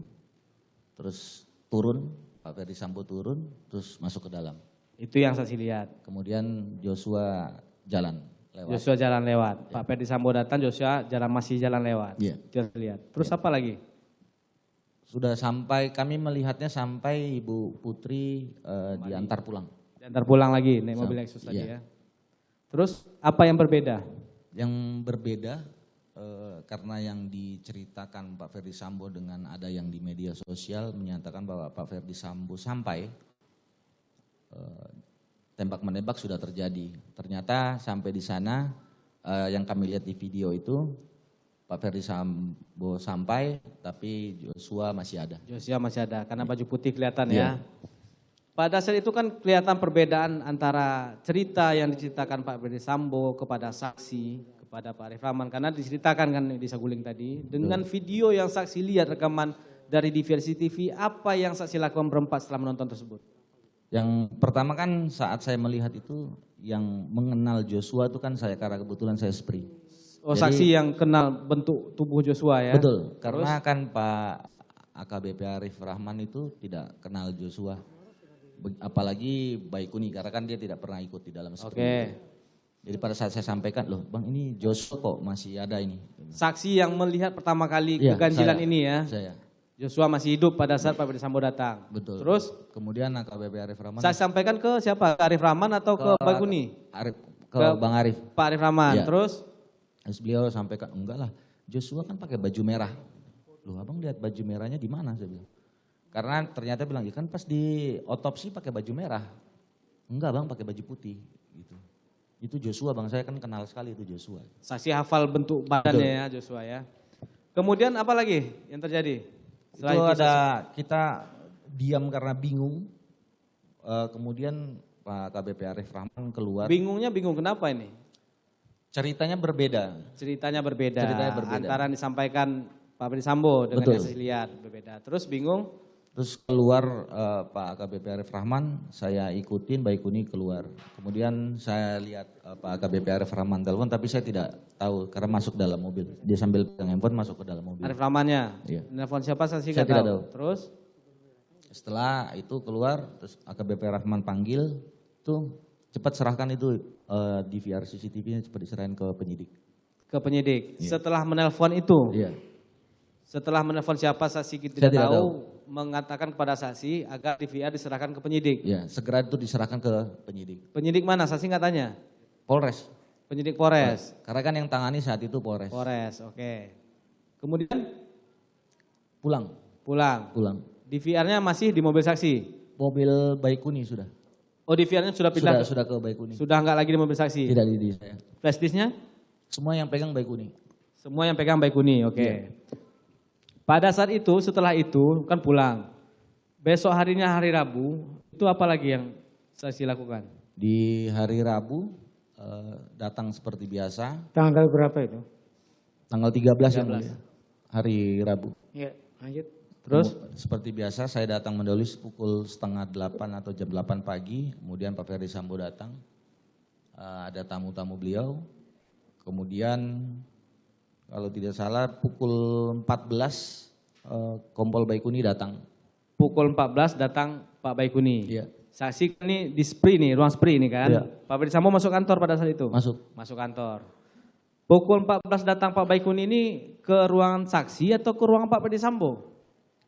terus turun, Pak Ferdi Sambo turun, terus masuk ke dalam. itu yang saksi lihat. Kemudian Joshua jalan lewat. Joshua jalan lewat. Pak Ferdi Sambo datang, Joshua masih jalan lewat. Iya. Itu yang saya lihat. Terus apa lagi? Sudah sampai, kami melihatnya sampai Ibu Putri diantar pulang. Diantar pulang lagi, naik mobil Lexus tadi iya. ya. Terus apa yang berbeda? Yang berbeda karena yang diceritakan Pak Ferdi Sambo dengan ada yang di media sosial menyatakan bahwa Pak Ferdi Sambo sampai tembak menembak sudah terjadi. Ternyata sampai di sana yang kami lihat di video itu Pak Ferdi Sambo sampai tapi Joshua masih ada. Joshua masih ada karena baju putih kelihatan Iya. ya. Pada saat itu kan kelihatan perbedaan antara cerita yang diceritakan Pak Ferdi Sambo kepada saksi, kepada Pak Arif Rahman. Karena diceritakan kan di Saguling tadi. Dengan video yang saksi lihat rekaman dari diversi TV, apa yang saksi lakukan berempat setelah menonton tersebut? Yang pertama kan saat saya melihat itu yang mengenal Joshua itu kan saya karena kebetulan saya SPRI. Oh, Jadi, saksi yang kenal bentuk tubuh Joshua ya? Betul, karena kan Pak AKBP Arif Rahman itu tidak kenal Joshua. Apalagi Baikuni, karena kan dia tidak pernah ikut di dalam SPRI. Oke. Jadi pada saat saya sampaikan, loh Bang ini Joshua kok masih ada ini. Saksi yang melihat pertama kali Iya, keganjilan saya. ini ya? Saya, Joshua masih hidup pada saat Pak Ferdi Sambo datang. betul. Terus Kemudian AKBP Arif Rahman. saya sampaikan ke siapa? Ke Arif Rahman atau ke Baikuni? Ke Bang Arif. Pak Arif Rahman. Iya. Terus Terus beliau sampaikan, enggak lah Joshua kan pakai baju merah. Loh abang lihat baju merahnya di mana saya bilang. Karena ternyata bilang, ya kan pas di otopsi pakai baju merah. Enggak bang, pakai baju putih. Gitu. Itu Joshua bang, saya kan kenal sekali itu Joshua. saksi hafal bentuk badannya ya Joshua ya. Kemudian apa lagi yang terjadi? Setelah Itu saksi- ada, kita diam karena bingung. Kemudian Pak KBP Arif Rahman keluar. Bingungnya bingung kenapa ini? Ceritanya berbeda. Ceritanya berbeda. Ceritanya berbeda. Antara yang disampaikan Pak Ferdi Sambo dengan Betul. yang saksi lihat berbeda. Terus bingung? Terus keluar Pak AKBP Arif Rahman, saya ikutin Baikuni keluar. Kemudian saya lihat Pak AKBP Arif Rahman telepon, tapi saya tidak tahu karena masuk dalam mobil. Dia sambil pegang handphone masuk ke dalam mobil. Arif Rahmannya. Iya. Nelfon siapa saksi Saya nggak tidak tahu. tahu. Terus Setelah itu keluar, terus AKBP Rahman panggil, tuh cepat serahkan itu DVR CCTV-nya cepat diserahin ke penyidik. ke penyidik. Iya. Setelah menelpon itu, Iya. setelah menelpon siapa saksi kita Saya tidak tidak tahu, mengatakan kepada saksi agar DVR diserahkan ke penyidik. Iya, segera itu diserahkan ke penyidik. Penyidik mana? Saksi nggak tanya. Polres. Penyidik Polres. Karena kan yang tangani saat itu Polres. Polres, oke. Kemudian Pulang. pulang. DVR-nya masih di mobil saksi. Mobil Baikuni sudah. Oh, DVR-nya sudah pindah. Sudah ke Baikuni. Sudah nggak lagi di mobil saksi. Tidak di saya. Flash disk-nya? Semua yang pegang Baikuni. Semua yang pegang Baikuni, oke. Iya. Pada saat itu, setelah itu kan pulang. Besok harinya hari Rabu, itu apa lagi yang saksi lakukan? Di hari Rabu datang seperti biasa. Tanggal berapa itu? Tanggal 13 yang mulia. Hari Rabu. Ya, lanjut. Terus? Seperti biasa saya datang mendahului pukul 7:30 atau jam 8 pagi. Kemudian Pak Ferdi Sambo datang. Ada tamu-tamu beliau. Kemudian kalau tidak salah pukul 14 Kompol Baikuni datang. Pukul 14 datang Pak Baikuni. Iya. Saksi ini di SPRI nih, ruang SPRI ini kan. Iya. Pak Ferdi Sambo masuk kantor pada saat itu? Masuk. Masuk kantor. Pukul 14 datang Pak Baikuni ini ke ruangan saksi atau ke ruangan Pak Ferdi Sambo?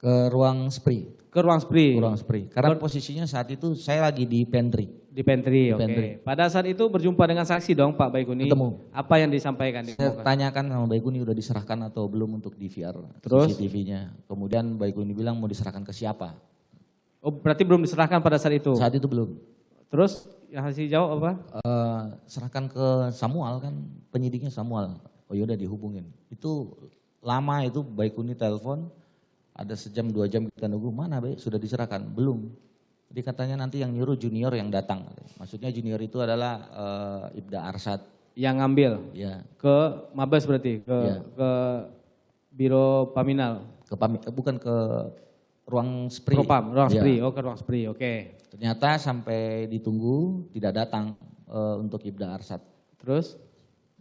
Ke ruang SPRI. Ke ruang SPRI. Ruang SPRI. Karena posisinya saat itu saya lagi di pantry. Di pantry, Di oke. pantry. Pada saat itu berjumpa dengan saksi dong Pak Baikuni. Ketemu. Apa yang disampaikan? Saya tanyakan sama Baikuni udah diserahkan atau belum untuk DVR Terus? CCTV-nya. Kemudian Baikuni bilang mau diserahkan ke siapa? Oh, berarti belum diserahkan pada saat itu. Saat itu belum. Terus yang saksi jawab apa? Serahkan ke Samuel kan, penyidiknya Samuel. Oh yaudah dihubungin. Itu lama itu Baikuni telepon, ada sejam 2 jam kita nunggu, mana Baik sudah diserahkan? Belum. Jadi katanya nanti yang nyuruh junior yang datang. Maksudnya junior itu adalah Ibda Arsad. Yang ngambil Ya, ke Mabes berarti, ke Biro Paminal. bukan ke ruang SPRI. Propam, ruang Ya. SPRI, ke ruang SPRI, oke. Ternyata sampai ditunggu tidak datang untuk Ibda Arsad. Terus?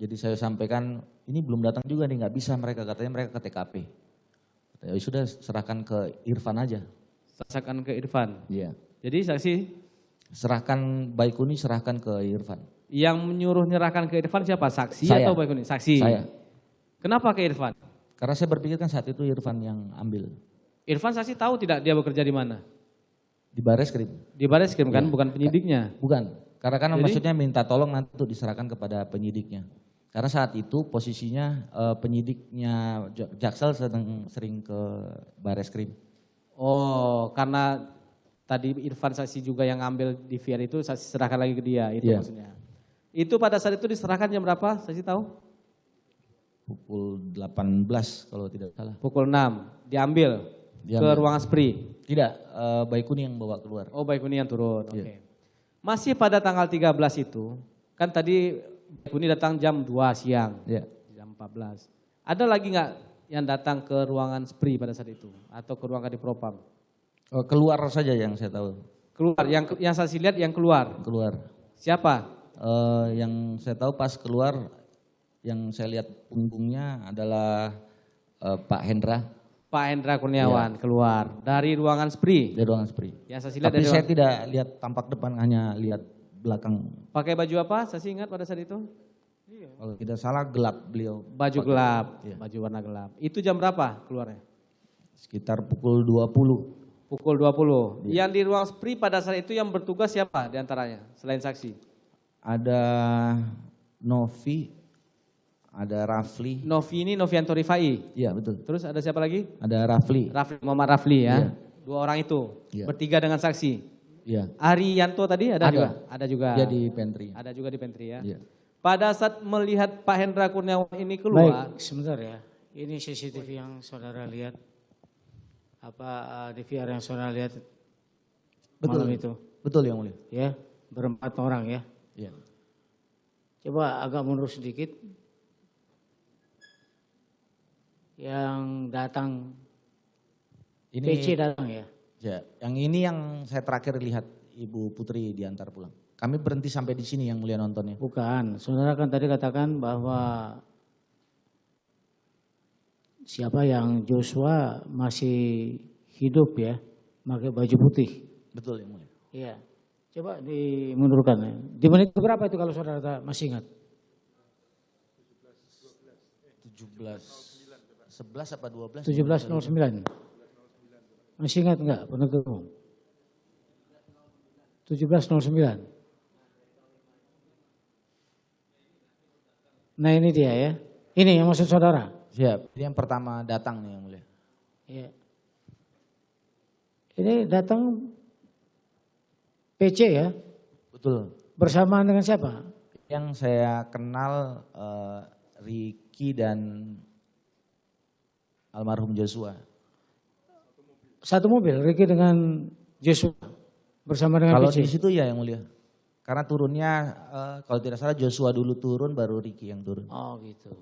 Jadi saya sampaikan ini belum datang juga nih, nggak bisa mereka, katanya mereka ke TKP. Ya sudah serahkan ke Irfan aja. Serahkan ke Irfan. Iya. Jadi saksi Serahkan Baikuni, serahkan ke Irfan. yang menyuruh nyerahkan ke Irfan siapa? Saksi Saya. atau Baikuni? Saksi. Saya. Kenapa ke Irfan? Karena saya berpikir kan saat itu Irfan yang ambil. Irfan saksi tahu tidak dia bekerja di mana? Di Bareskrim. Di Bareskrim kan, Iya. bukan penyidiknya. Bukan. Karena kan Jadi? maksudnya minta tolong nanti untuk diserahkan kepada penyidiknya. Karena saat itu posisinya penyidiknya Jaksel sering ke Bareskrim. Oh, karena tadi Irfan saksi juga yang ambil di VR itu saksi serahkan lagi ke dia, itu Iya. maksudnya. Itu pada saat itu diserahkan jam berapa? Saksi tahu? Pukul 18 kalau tidak salah. Pukul 6. Diambil ke Diambil. ruangan SPRI. Tidak, Baikuni yang bawa keluar. Oh, Baikuni yang turun. Oke. Iya. Masih pada tanggal 13 itu, kan tadi Baikuni datang jam 2 siang. Ya. Jam 14. Ada lagi nggak yang datang ke ruangan SPRI pada saat itu atau ke ruangan di Propam? Keluar saja yang saya tahu. Keluar, yang saksi lihat yang keluar. Keluar. Siapa? Yang saya tahu pas keluar, yang saya lihat punggungnya adalah Pak Hendra Pak Hendra Kurniawan keluar dari ruangan SPRI. dari ruangan SPRI. Yang saksi lihat Tapi dari saya tidak lihat tampak depan, hanya lihat belakang. pakai baju apa? Saksi ingat pada saat itu? Kalau tidak salah gelap beliau. Baju pakai. gelap, Iya. baju warna gelap. Itu jam berapa keluarnya? Sekitar pukul 20. Pukul 20. Iya. Yang di ruang SPRI pada saat itu yang bertugas siapa di antaranya selain saksi? Ada Novi, ada Rafli. Novi ini Novianto Rifai. Iya betul. Terus ada siapa lagi? Ada Rafli. Rafli, Muhammad Rafli ya. Iya. 2 orang itu. Iya. Bertiga dengan saksi. Iya. Ari Yanto tadi ada Ada. juga? Ada juga. Dia di pantry. Ada juga di pantry ya. Iya. Pada saat melihat Pak Hendra Kurniawan ini keluar, Baik, sebentar ya. Ini CCTV yang saudara lihat. Apa di VR yang saudara lihat Betul. malam itu? Betul yang mulia. Ya, berempat orang ya. Iya. Coba agak mundur sedikit. Yang datang, Ini PC datang ya. ya, yang ini yang saya terakhir lihat Ibu Putri diantar pulang. Kami berhenti sampai di sini yang mulia nontonnya. Bukan, saudara kan tadi katakan bahwa siapa yang Joshua masih hidup ya, pakai baju putih. Betul yang mulia. Iya. Coba dimundurkan ya. Di menit berapa itu kalau saudara masih ingat? 11 apa 12? 17.09. Masih ingat enggak penuntut umum? 17.09. Nah ini dia ya. Ini yang maksud saudara. Siap. Ini yang pertama datang nih yang mulia. Iya. Ini datang PC ya. Betul. Bersamaan dengan siapa? Yang saya kenal Ricky dan almarhum Joshua. Satu mobil, Ricky dengan Joshua bersama dengan Kalau PC. di situ ya yang mulia. Karena turunnya kalau tidak salah Joshua dulu turun baru Ricky yang turun. Oh gitu.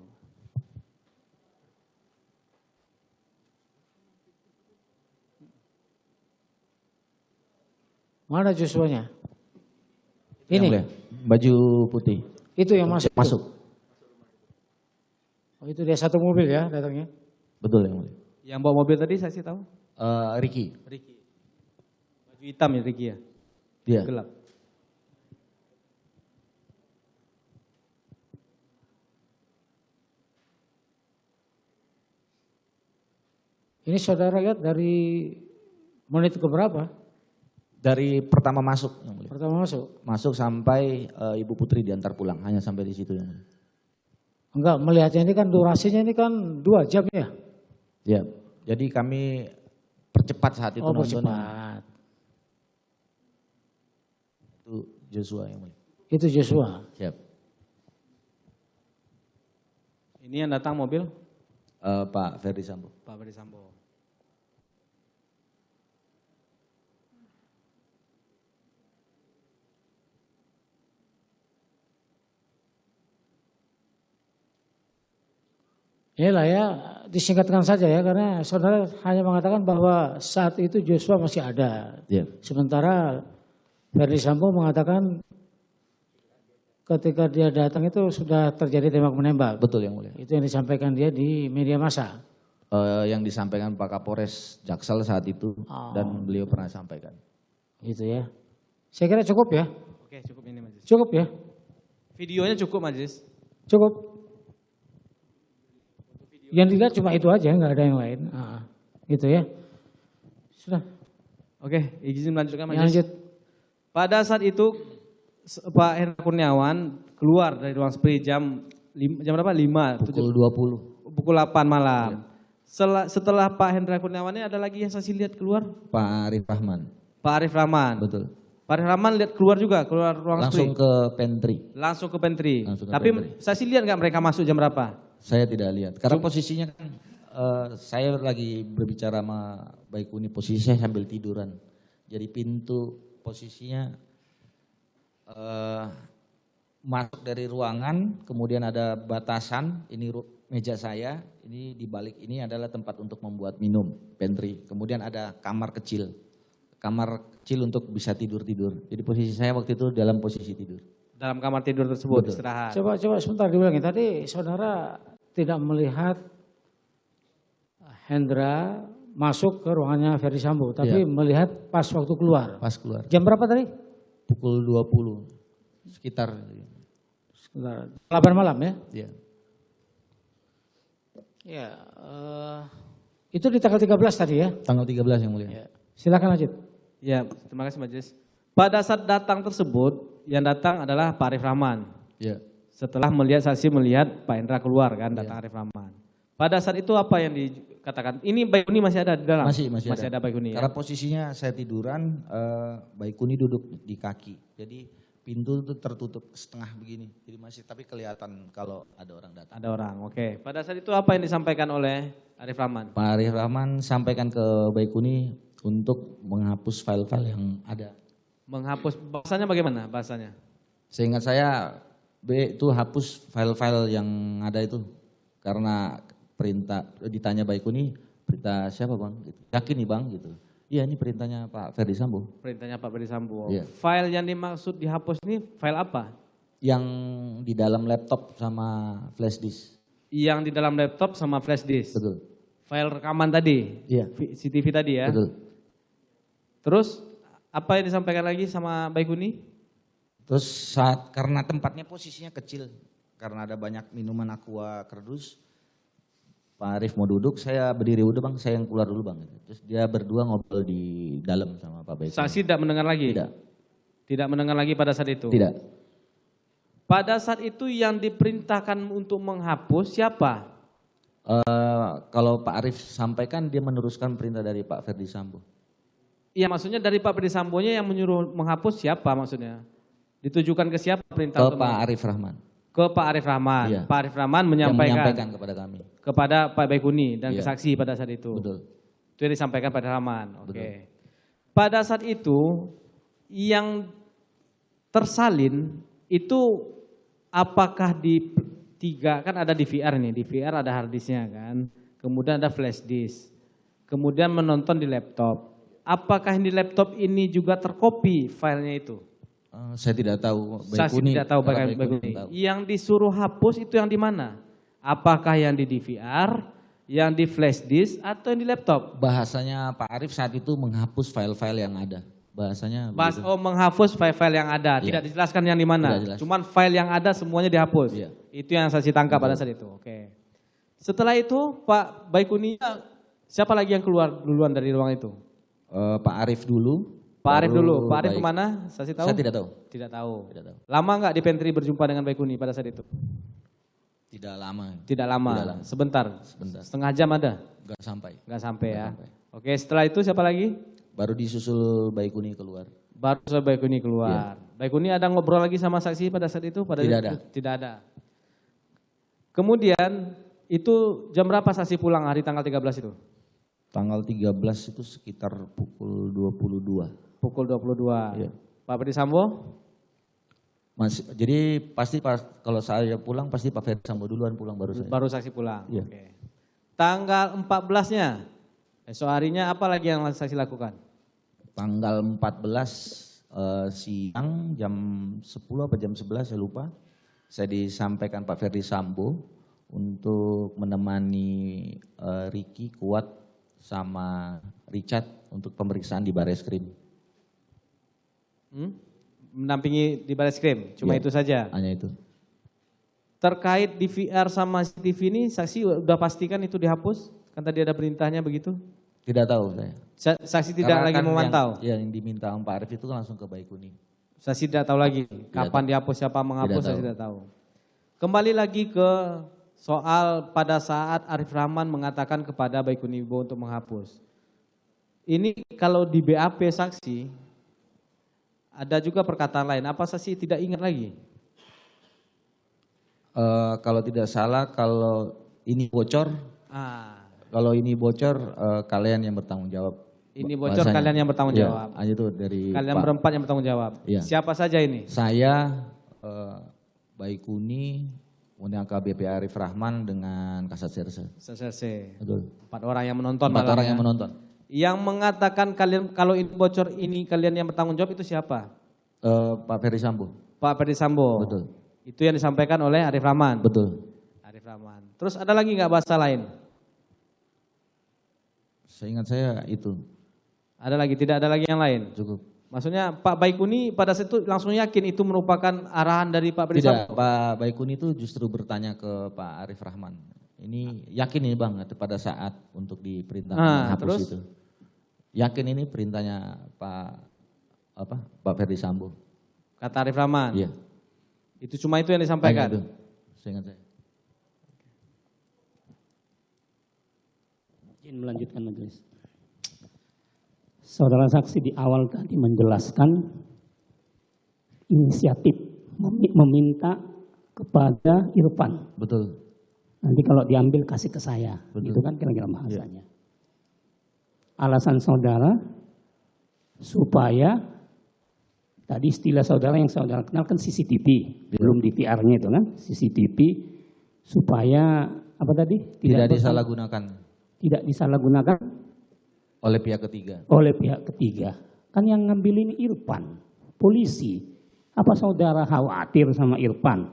Mana Joshua-nya? Yang Ini, mulia. Baju putih. itu yang masuk. Masuk. Oh itu dia satu mobil ya datangnya. Betul yang mulia. yang bawa mobil tadi saksi tahu? Ricky. Ricky. Baju hitam ya Ricky ya? Dia. Gelap. Ini saudara lihat dari menit ke berapa? Dari pertama masuk yang mulia. Pertama masuk. Masuk sampai Ibu Putri diantar pulang. Hanya sampai di situ yang mulia. Enggak, melihatnya ini kan durasinya ini kan 2 jam ya. Ya. Jadi kami percepat saat itu Oh nontonnya. percepat. Itu Joshua yang mulia. Itu Joshua. Siap. Ini yang datang mobil? Pak Ferdi Sambo. Pak Ferdi Sambo. Inilah ya, disingkatkan saja ya, karena saudara hanya mengatakan bahwa saat itu Joshua masih ada. Iya. Sementara Ferdi Sambo mengatakan ketika dia datang itu sudah terjadi tembak menembak. Betul yang mulia. Itu yang disampaikan dia di media massa. Yang disampaikan Pak Kapolres Jaksel saat itu dan beliau pernah sampaikan. Gitu ya. Saya kira cukup ya. Oke, cukup ini Majelis. Cukup ya. Videonya cukup Majelis. Cukup. Yang dilihat cuma itu aja, nggak ada yang lain. Gitu ya. Sudah. Oke, izin melanjutkan Yang Majelis. lanjut. Pada saat itu Pak Hendra Kurniawan keluar dari ruang spree jam berapa? 5, Pukul 20. pukul 8 malam. Setelah Pak Hendra Kurniawan ini ada lagi yang saksi lihat keluar? Pak Arif Rahman. Pak Arif Rahman. Betul. Pak Arif Rahman lihat keluar juga, keluar ruang Langsung spree. ke pantry. Langsung ke pantry. Langsung ke Tapi pantry. saksi lihat nggak mereka masuk jam berapa? Saya tidak lihat. Karena posisinya kan saya lagi berbicara sama Baikuni, posisi saya sambil tiduran. Jadi pintu posisinya masuk dari ruangan, kemudian ada batasan, ini meja saya, ini di balik ini adalah tempat untuk membuat minum, pantry. Kemudian ada kamar kecil untuk bisa tidur-tidur. Jadi posisi saya waktu itu dalam posisi tidur. Dalam kamar tidur tersebut. Betul. Istirahat. Coba sebentar diulangi. Tadi saudara tidak melihat Hendra masuk ke ruangannya Ferdi Sambo, tapi melihat pas waktu keluar. Pas keluar. Jam berapa tadi? Pukul 20, sekitar. Sebentar. 8 malam ya? Ya. Ya. Itu di tanggal 13 tadi ya? Tanggal 13 yang mulia. Ya. Silakan lanjut. Ya, terima kasih Majelis. Pada saat datang tersebut, yang datang adalah Pak Arif Rahman. Ya. Setelah saksi melihat Pak Hendra keluar kan, datang Arif Rahman. Pada saat itu apa yang dikatakan? Ini Baikuni masih ada di dalam? Masih ada Baikuni ya? Karena posisinya saya tiduran, Baikuni duduk di kaki. Jadi pintu itu tertutup setengah begini. Jadi masih tapi kelihatan kalau ada orang datang. Ada orang, oke. Pada saat itu apa yang disampaikan oleh Arif Rahman? Pak Arif Rahman sampaikan ke Baikuni untuk menghapus file-file yang ada. Menghapus, bahasanya bagaimana bahasanya? Seingat saya B itu hapus file-file yang ada itu. Karena perintah ditanya Baikuni, perintah siapa bang? Gitu. Yakin nih bang gitu. Iya ini perintahnya Pak Ferdi Sambo. Perintahnya Pak Ferdi Sambo. Iya. File yang dimaksud dihapus ini file apa? Yang di dalam laptop sama flash disk. Yang di dalam laptop sama flash disk. Betul. File rekaman tadi. Iya. CCTV tadi ya. Betul. Terus apa yang disampaikan lagi sama Baikuni? Terus karena tempatnya posisinya kecil, karena ada banyak minuman aqua kerdus, Pak Arif mau duduk, saya berdiri udah bang, saya yang keluar dulu bang. Terus dia berdua ngobrol di dalam sama Pak Baikuni. Saksi tidak mendengar lagi? Tidak. Tidak mendengar lagi pada saat itu? Tidak. Pada saat itu yang diperintahkan untuk menghapus siapa? Kalau Pak Arif sampaikan dia meneruskan perintah dari Pak Ferdi Sambo. Iya maksudnya dari Pak Ferdi Sambonya yang menyuruh menghapus siapa maksudnya? Ditujukan ke siapa perintah? Ke Pak Arif Rahman. Ke Pak Arif Rahman. Iya. Pak Arif Rahman Yang menyampaikan kepada kami. kepada Pak Baikuni dan Iya. ke saksi pada saat itu. Betul. Itu yang disampaikan pada Rahman. Oke. Betul. Pada saat itu yang tersalin itu apakah di tiga, kan ada DVR nih, DVR ada hard disknya kan, kemudian ada flash disk, kemudian menonton di laptop. Apakah di laptop ini juga terkopi filenya itu? Saya tidak tahu. Saya tidak tahu Baikuni. Yang disuruh hapus itu yang di mana? Apakah yang di DVR, yang di flash disk, atau yang di laptop? Bahasanya Pak Arif saat itu menghapus file-file yang ada. Bahasanya begitu. Menghapus file-file yang ada, Iya. tidak dijelaskan yang di mana. Tidak jelas. Cuman file yang ada semuanya dihapus. Iya. Itu yang saya tangkap pada saat itu. Oke. Setelah itu Pak Baikuni, siapa lagi yang keluar duluan dari ruang itu? Pak Arif dulu. Pak Arif baru dulu. Pak Arif Baik- kemana? Saya tahu? Saya tidak tahu. Tidak tahu. Tidak tahu. Lama nggak di pantry berjumpa dengan Baikuni pada saat itu? Tidak lama. Tidak lama. Tidak lama. Sebentar. Sebentar. Setengah jam ada? Enggak sampai. Nggak sampai ya. sampai. Oke, setelah itu siapa lagi? Baru disusul Baikuni keluar. Baru saya Baikuni keluar. Baikuni ada ngobrol lagi sama saksi pada saat itu? Tidak ada. Tidak ada. Kemudian Itu jam berapa saksi pulang hari tanggal 13 itu? Tanggal 13 itu sekitar pukul 22. Pukul 22. Iya. Pak Ferdisambo? Jadi pasti kalau saya pulang pasti Pak Ferdisambo duluan pulang baru saya. Baru saksi pulang. Iya. Oke. Tanggal 14-nya, esok harinya apa lagi yang saksi lakukan? Tanggal 14 siang jam 10 apa jam 11 saya lupa. Saya disampaikan Pak Ferdisambo untuk menemani Ricky, Kuat sama Richard untuk pemeriksaan di Bareskrim. Mendampingi di Bareskrim, cuma Iya, itu saja. Hanya itu. Terkait DVR sama CCTV ini, saksi udah pastikan itu dihapus? Kan tadi ada perintahnya begitu? Tidak tahu saya. Saksi tidak Karena lagi kan memantau? yang diminta Om Pak Arief itu langsung ke Baikuni. Saksi tidak tahu lagi kapan dihapus, siapa menghapus, saya tidak tahu. Kembali lagi ke soal pada saat Arif Rahman mengatakan kepada Baikuni Wibowo untuk menghapus. Ini kalau di BAP saksi, ada juga perkataan lain, apa saksi tidak ingat lagi? Kalau tidak salah, kalau ini bocor, kalian yang bertanggung jawab. Ini bocor, Bahasanya. kalian yang bertanggung Iya, jawab. hanya itu dari Kalian Pak. berempat yang bertanggung jawab. Iya. Siapa saja ini? Saya, Baikuni, kemudian KBP Arif Rahman dengan Kasat Serse. Serse. Betul. 4 orang yang menonton. 4 orang malam yang ya. menonton. Yang mengatakan kalian kalau ini bocor ini kalian yang bertanggung jawab itu siapa? Pak Ferdisambo. Pak Ferdisambo. Betul. Itu yang disampaikan oleh Arif Rahman. Betul. Arif Rahman. Terus ada lagi nggak bahasa lain? Seingat saya itu Ada lagi? Tidak ada lagi yang lain? cukup. Maksudnya Pak Baikuni pada saat itu langsung yakin itu merupakan arahan dari Pak Ferdisambo? Tidak, Pak Baikuni itu justru bertanya ke Pak Arif Rahman. Ini yakin ini Bang pada saat untuk diperintahkan menghapus terus? itu. Yakin ini perintahnya Pak Ferdisambo. Kata Arif Rahman? Iya. Itu cuma itu yang disampaikan? Hanya itu, seingat saya. Izin melanjutkan majelis. Saudara saksi di awal tadi menjelaskan inisiatif meminta kepada Irfan. Betul. Nanti kalau diambil kasih ke saya. Betul. Itu kan kira-kira bahasanya. Alasan saudara supaya tadi istilah saudara yang saudara kenal kan CCTV. Belum DVR-nya itu kan CCTV supaya apa tadi? Tidak disalahgunakan Tidak disalahgunakan oleh pihak ketiga. oleh pihak ketiga. Kan yang ngambil ini Irfan, polisi. Apa saudara khawatir sama Irfan?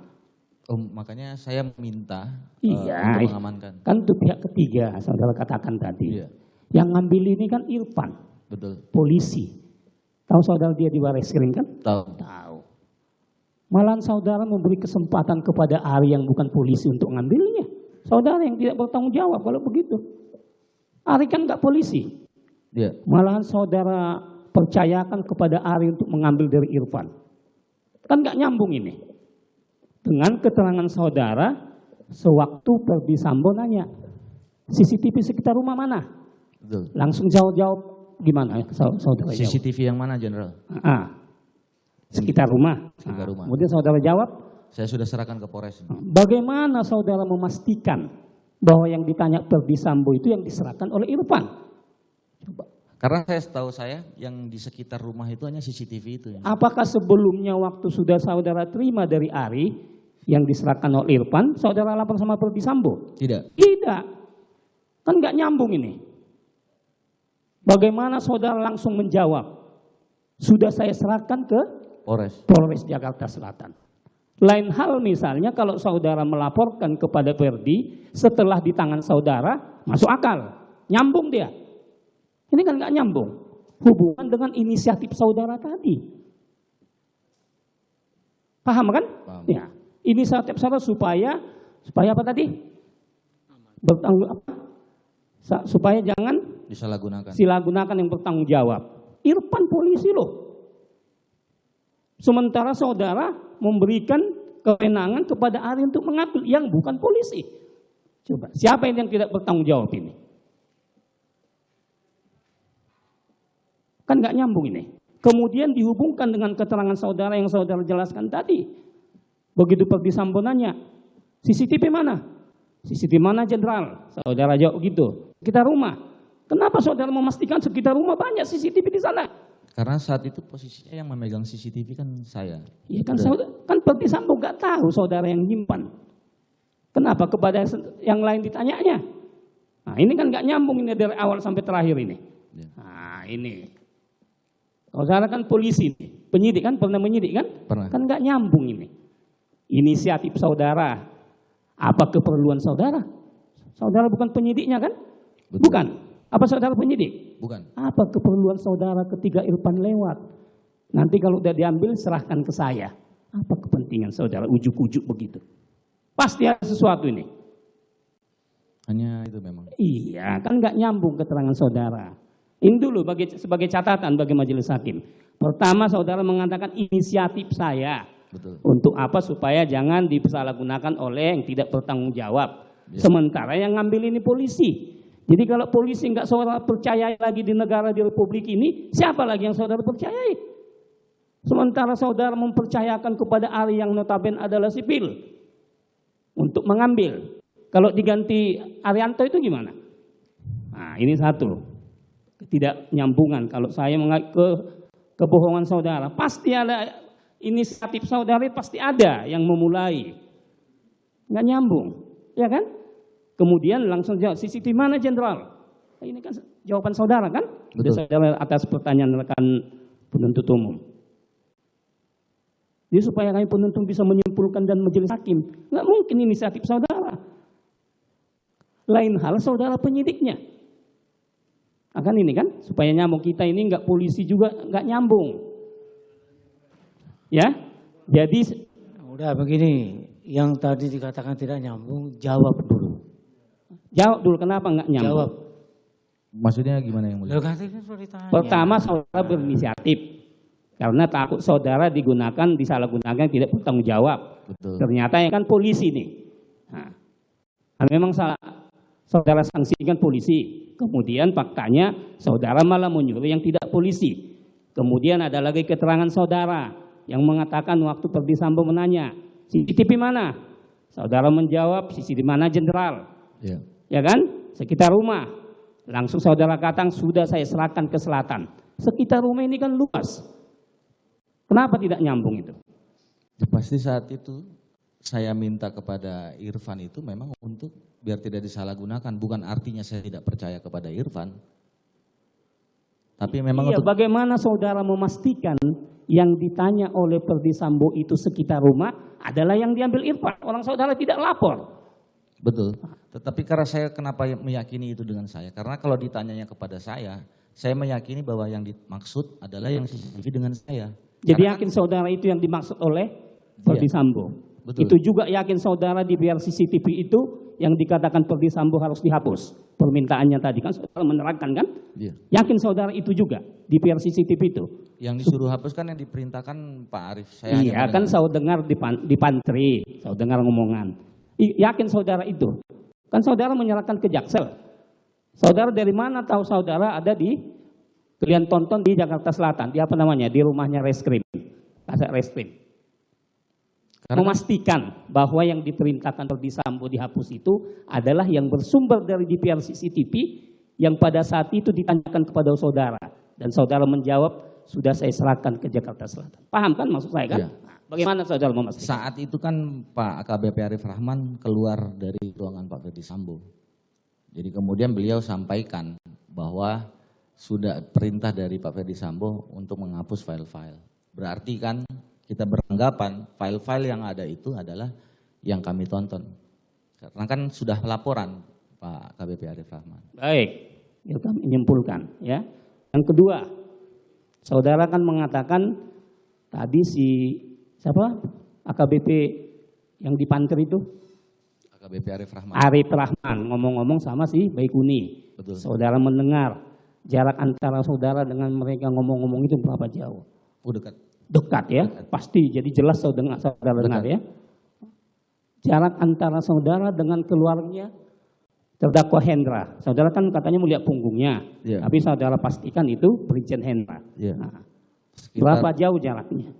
Makanya saya meminta Iya, untuk mengamankan. kan itu pihak ketiga, saudara katakan tadi. Iya. Yang ngambil ini kan Irfan, Betul. polisi. Tahu saudara dia di Bareskrim kan? Tahu. Tahu. Malahan saudara memberi kesempatan kepada Ari yang bukan polisi untuk ngambilnya. Saudara yang tidak bertanggung jawab kalau begitu. Ari kan nggak polisi. Iya. Malahan saudara percayakan kepada Ari untuk mengambil dari Irfan. Kan nggak nyambung ini. Dengan keterangan saudara, sewaktu Ferdisambo nanya, CCTV sekitar rumah mana? Betul. Langsung jawab gimana saudara jawab? CCTV yang mana, Jenderal? Sekitar rumah. Sekitar rumah. Kemudian saudara jawab, Saya sudah serahkan ke Polres. bagaimana saudara memastikan bahwa yang ditanya Ferdisambo itu yang diserahkan oleh Irfan? Coba. Karena setahu saya yang di sekitar rumah itu hanya CCTV itu. Apakah sebelumnya waktu sudah saudara terima dari Ari yang diserahkan oleh Irfan, saudara lapor sama Ferdisambo? Tidak. Tidak. Kan nggak nyambung ini. Bagaimana saudara langsung menjawab? Sudah saya serahkan ke Polres. Polres Jakarta Selatan. Lain hal misalnya kalau saudara melaporkan kepada Ferdi setelah di tangan saudara, masuk akal. Nyambung dia. Ini kan nggak nyambung. Hubungan dengan inisiatif saudara tadi. Paham kan? Paham. Ya. Inisiatif saudara supaya apa tadi? Bertanggung apa? Supaya jangan Disalahgunakan. gunakan yang bertanggung jawab. Irfan polisi loh. Sementara saudara memberikan kewenangan kepada Ari untuk mengambil yang bukan polisi. Coba, siapa yang tidak bertanggung jawab ini? Kan nggak nyambung ini. Kemudian dihubungkan dengan keterangan saudara yang saudara jelaskan tadi. Begitu Ferdisambo nanya, CCTV mana? CCTV mana jenderal? Saudara jawab gitu. Sekitar rumah. Kenapa saudara memastikan sekitar rumah banyak CCTV di sana? Karena saat itu posisinya yang memegang CCTV kan saya. Ya kan saudara, kan Ferdi Sambo nggak tahu saudara yang nyimpan. Kenapa kepada yang lain ditanyanya? Nah ini kan nggak nyambung ini dari awal sampai terakhir ini. Ya. Nah ini. Saudara kan polisi, penyidik kan, pernah menyidik kan? Pernah. Kan nggak nyambung ini. Inisiatif saudara, apa keperluan saudara? Saudara bukan penyidiknya kan? Betul. Bukan. Apa saudara penyidik? Bukan. Apa keperluan saudara ketika Irfan lewat? Nanti kalau udah diambil serahkan ke saya. Apa kepentingan saudara ujuk-ujuk begitu? Pasti ada sesuatu ini. Hanya itu memang. Iya, kan nggak nyambung keterangan saudara. Ini dulu sebagai catatan bagi majelis hakim. Pertama, saudara mengatakan inisiatif saya. Betul. Untuk apa? Supaya jangan disalahgunakan oleh yang tidak bertanggung jawab. Ya. Sementara yang ngambil ini polisi. Jadi kalau polisi nggak saudara percayai lagi di negara di republik ini, siapa lagi yang saudara percayai? Sementara saudara mempercayakan kepada ahli yang notabene adalah sipil untuk mengambil. Kalau diganti Arianto itu gimana? Nah ini satu, ketidaknyambungan. Kalau saya kebohongan saudara, pasti ada inisiatif saudara, pasti ada yang memulai. Nggak nyambung, ya kan? Kemudian langsung jawab, CCTV mana jenderal? Ini kan jawaban saudara kan? Betul. Saudara atas pertanyaan rekan penuntut umum. Jadi supaya kami penuntut bisa menyimpulkan dan majelis hakim, nggak mungkin inisiatif saudara. Lain hal saudara penyidiknya. Akan ini kan, supaya nyambung kita ini nggak polisi juga nggak nyambung. Ya, jadi Udah begini, yang tadi dikatakan tidak nyambung, jawab dulu. jawab dulu kenapa nggak nyambung. Jawab. Maksudnya gimana yang mulia? Loh, kan sudah ditanya. Pertama saudara berinisiatif karena takut saudara digunakan, disalahgunakan, tidak bertanggung jawab. Betul. Ternyata yang kan polisi nih. Nah, memang saudara sanksikan polisi. Kemudian faktanya saudara malah menyuruh yang tidak polisi. Kemudian ada lagi keterangan saudara yang mengatakan waktu Ferdi Sambo menanya, CCTV mana? Saudara menjawab, CCTV mana jenderal? Ya. Ya kan? Sekitar rumah. Langsung saudara katakan sudah saya serahkan ke selatan. Sekitar rumah ini kan luas. Kenapa tidak nyambung itu? Ya, pasti saat itu saya minta kepada Irfan itu memang untuk biar tidak disalahgunakan. Bukan artinya saya tidak percaya kepada Irfan. Tapi memang Iya, untuk bagaimana saudara memastikan yang ditanya oleh Ferdi Sambo itu sekitar rumah adalah yang diambil Irfan. Orang saudara tidak lapor. betul. Tetapi karena saya kenapa meyakini itu dengan saya? Karena kalau ditanyanya kepada saya meyakini bahwa yang dimaksud adalah yang CCTV dengan saya. Jadi Karena yakin saudara itu yang dimaksud oleh Ferdi Sambo. Betul. Itu juga yakin saudara di biar CCTV itu yang dikatakan Ferdi Sambo harus dihapus. Permintaannya tadi kan saudara menerangkan kan? Iya. Yakin saudara itu juga di biar CCTV itu. Yang disuruh hapus kan yang diperintahkan Pak Arief. Saya Iya hanya kan mendengar. saya dengar di pantry, saya dengar ngomongan. Yakin saudara itu. Kan saudara menyerahkan ke Jaksel. Saudara dari mana tahu saudara ada di, kalian tonton di Jakarta Selatan, di apa namanya, di rumahnya Reskrim, Kasat Reskrim. Karena Memastikan bahwa yang diperintahkan Ferdi Sambo dihapus itu adalah yang bersumber dari DVR CCTV yang pada saat itu ditanyakan kepada saudara. Dan saudara menjawab, sudah saya serahkan ke Jakarta Selatan. Paham kan maksud saya kan? Iya. Nah, bagaimana saudara memastikan? saat itu kan Pak AKBP Arief Rahman keluar dari ruangan Pak Ferdi Sambo. Jadi kemudian beliau sampaikan bahwa sudah perintah dari Pak Ferdi Sambo untuk menghapus file-file. Berarti kan kita beranggapan file-file yang ada itu adalah yang kami tonton. Karena kan sudah laporan Pak AKBP Arief Rahman. Baik, itu kami menyimpulkan ya. Yang kedua, saudara kan mengatakan tadi siapa? AKBP yang di Pantri itu? AKBP Arief Rahman. Arief Rahman ngomong-ngomong sama si Baikuni. Betul. Saudara mendengar jarak antara saudara dengan mereka ngomong-ngomong itu berapa jauh? Oh dekat. Dekat ya, pasti. Jadi jelas saudara dengar ya. Jarak antara saudara dengan keluarnya terdakwa Hendra. Saudara kan katanya melihat punggungnya, Iya. tapi saudara pastikan itu Brigjen Hendra. Iya. Nah, Sekitar berapa jauh jaraknya?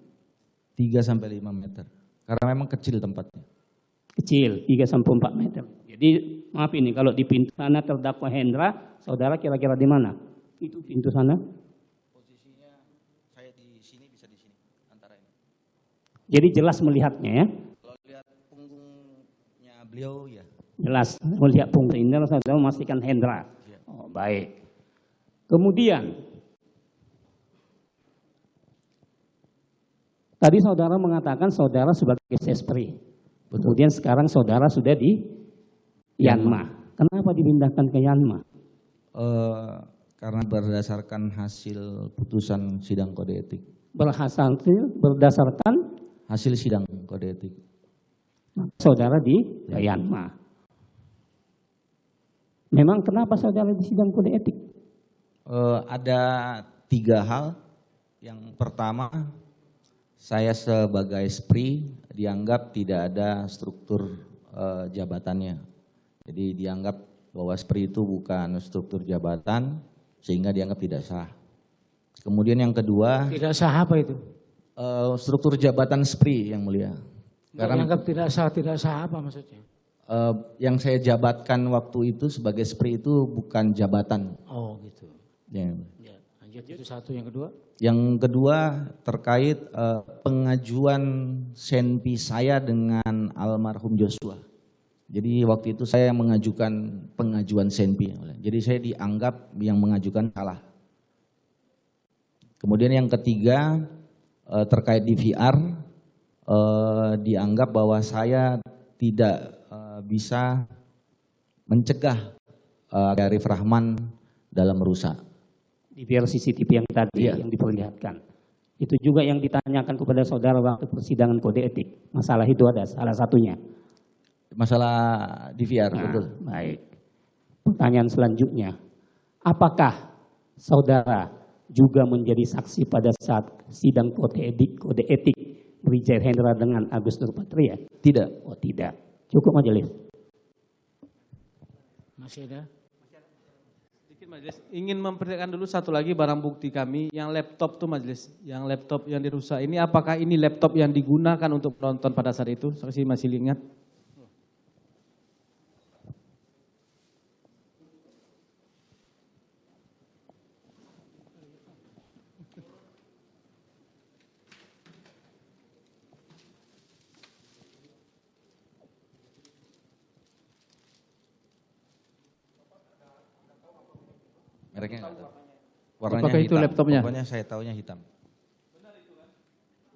3 sampai 5 meter. Karena memang kecil tempatnya. Kecil, 3 sampai 4 meter. Jadi Jadi maaf ini kalau di pintu sana terdakwa Hendra, saudara kira-kira di mana? Itu pintu sana. Posisinya saya di sini, bisa di sini antara ini. Jadi jelas melihatnya ya. Kalau lihat punggungnya beliau ya. Jelas melihat punggung ini saudara memastikan Hendra. Oh, baik. Kemudian tadi saudara mengatakan saudara sebagai sespri. Kemudian sekarang saudara sudah di Yanma. Kenapa dipindahkan ke Yanma? Karena berdasarkan hasil putusan sidang kode etik. Berdasarkan Hasil sidang kode etik. saudara di Yanma. Memang kenapa saudara di sidang kode etik? Ada 3 hal. Yang pertama, saya sebagai SPRI dianggap tidak ada struktur jabatannya. Jadi dianggap bahwa SPRI itu bukan struktur jabatan sehingga dianggap tidak sah. Kemudian yang kedua, Tidak sah apa itu? struktur jabatan SPRI yang mulia. Karena Dianggap tidak sah apa maksudnya? yang saya jabatkan waktu itu sebagai SPRI itu bukan jabatan. Oh gitu. Ya. Ya, lanjut itu satu. Yang kedua? Yang kedua terkait pengajuan senpi saya dengan almarhum Joshua. Jadi waktu itu saya yang mengajukan pengajuan senpi. Jadi saya dianggap yang mengajukan salah. Kemudian yang ketiga terkait DVR, dianggap bahwa saya tidak bisa mencegah Arif Rahman dalam merusak. Di biar CCTV yang tadi yang diperlihatkan. Itu juga yang ditanyakan kepada saudara waktu persidangan kode etik. Masalah itu ada salah satunya. Masalah DVR, betul. Baik. Pertanyaan selanjutnya. Apakah saudara juga menjadi saksi pada saat sidang kode etik Brigjen Hendra dengan Agus Nurpatria? Tidak. Oh tidak. Cukup majelis. Masih ada? Sedikit majelis, ingin mempertanyakan dulu satu lagi barang bukti kami, yang laptop tuh majelis, yang laptop yang dirusak ini, apakah ini laptop yang digunakan untuk penonton pada saat itu? Saksi masih ingat? Mereknya nggak tahu. Warnanya Apakah itu hitam. laptopnya? Pokoknya saya tahunya hitam.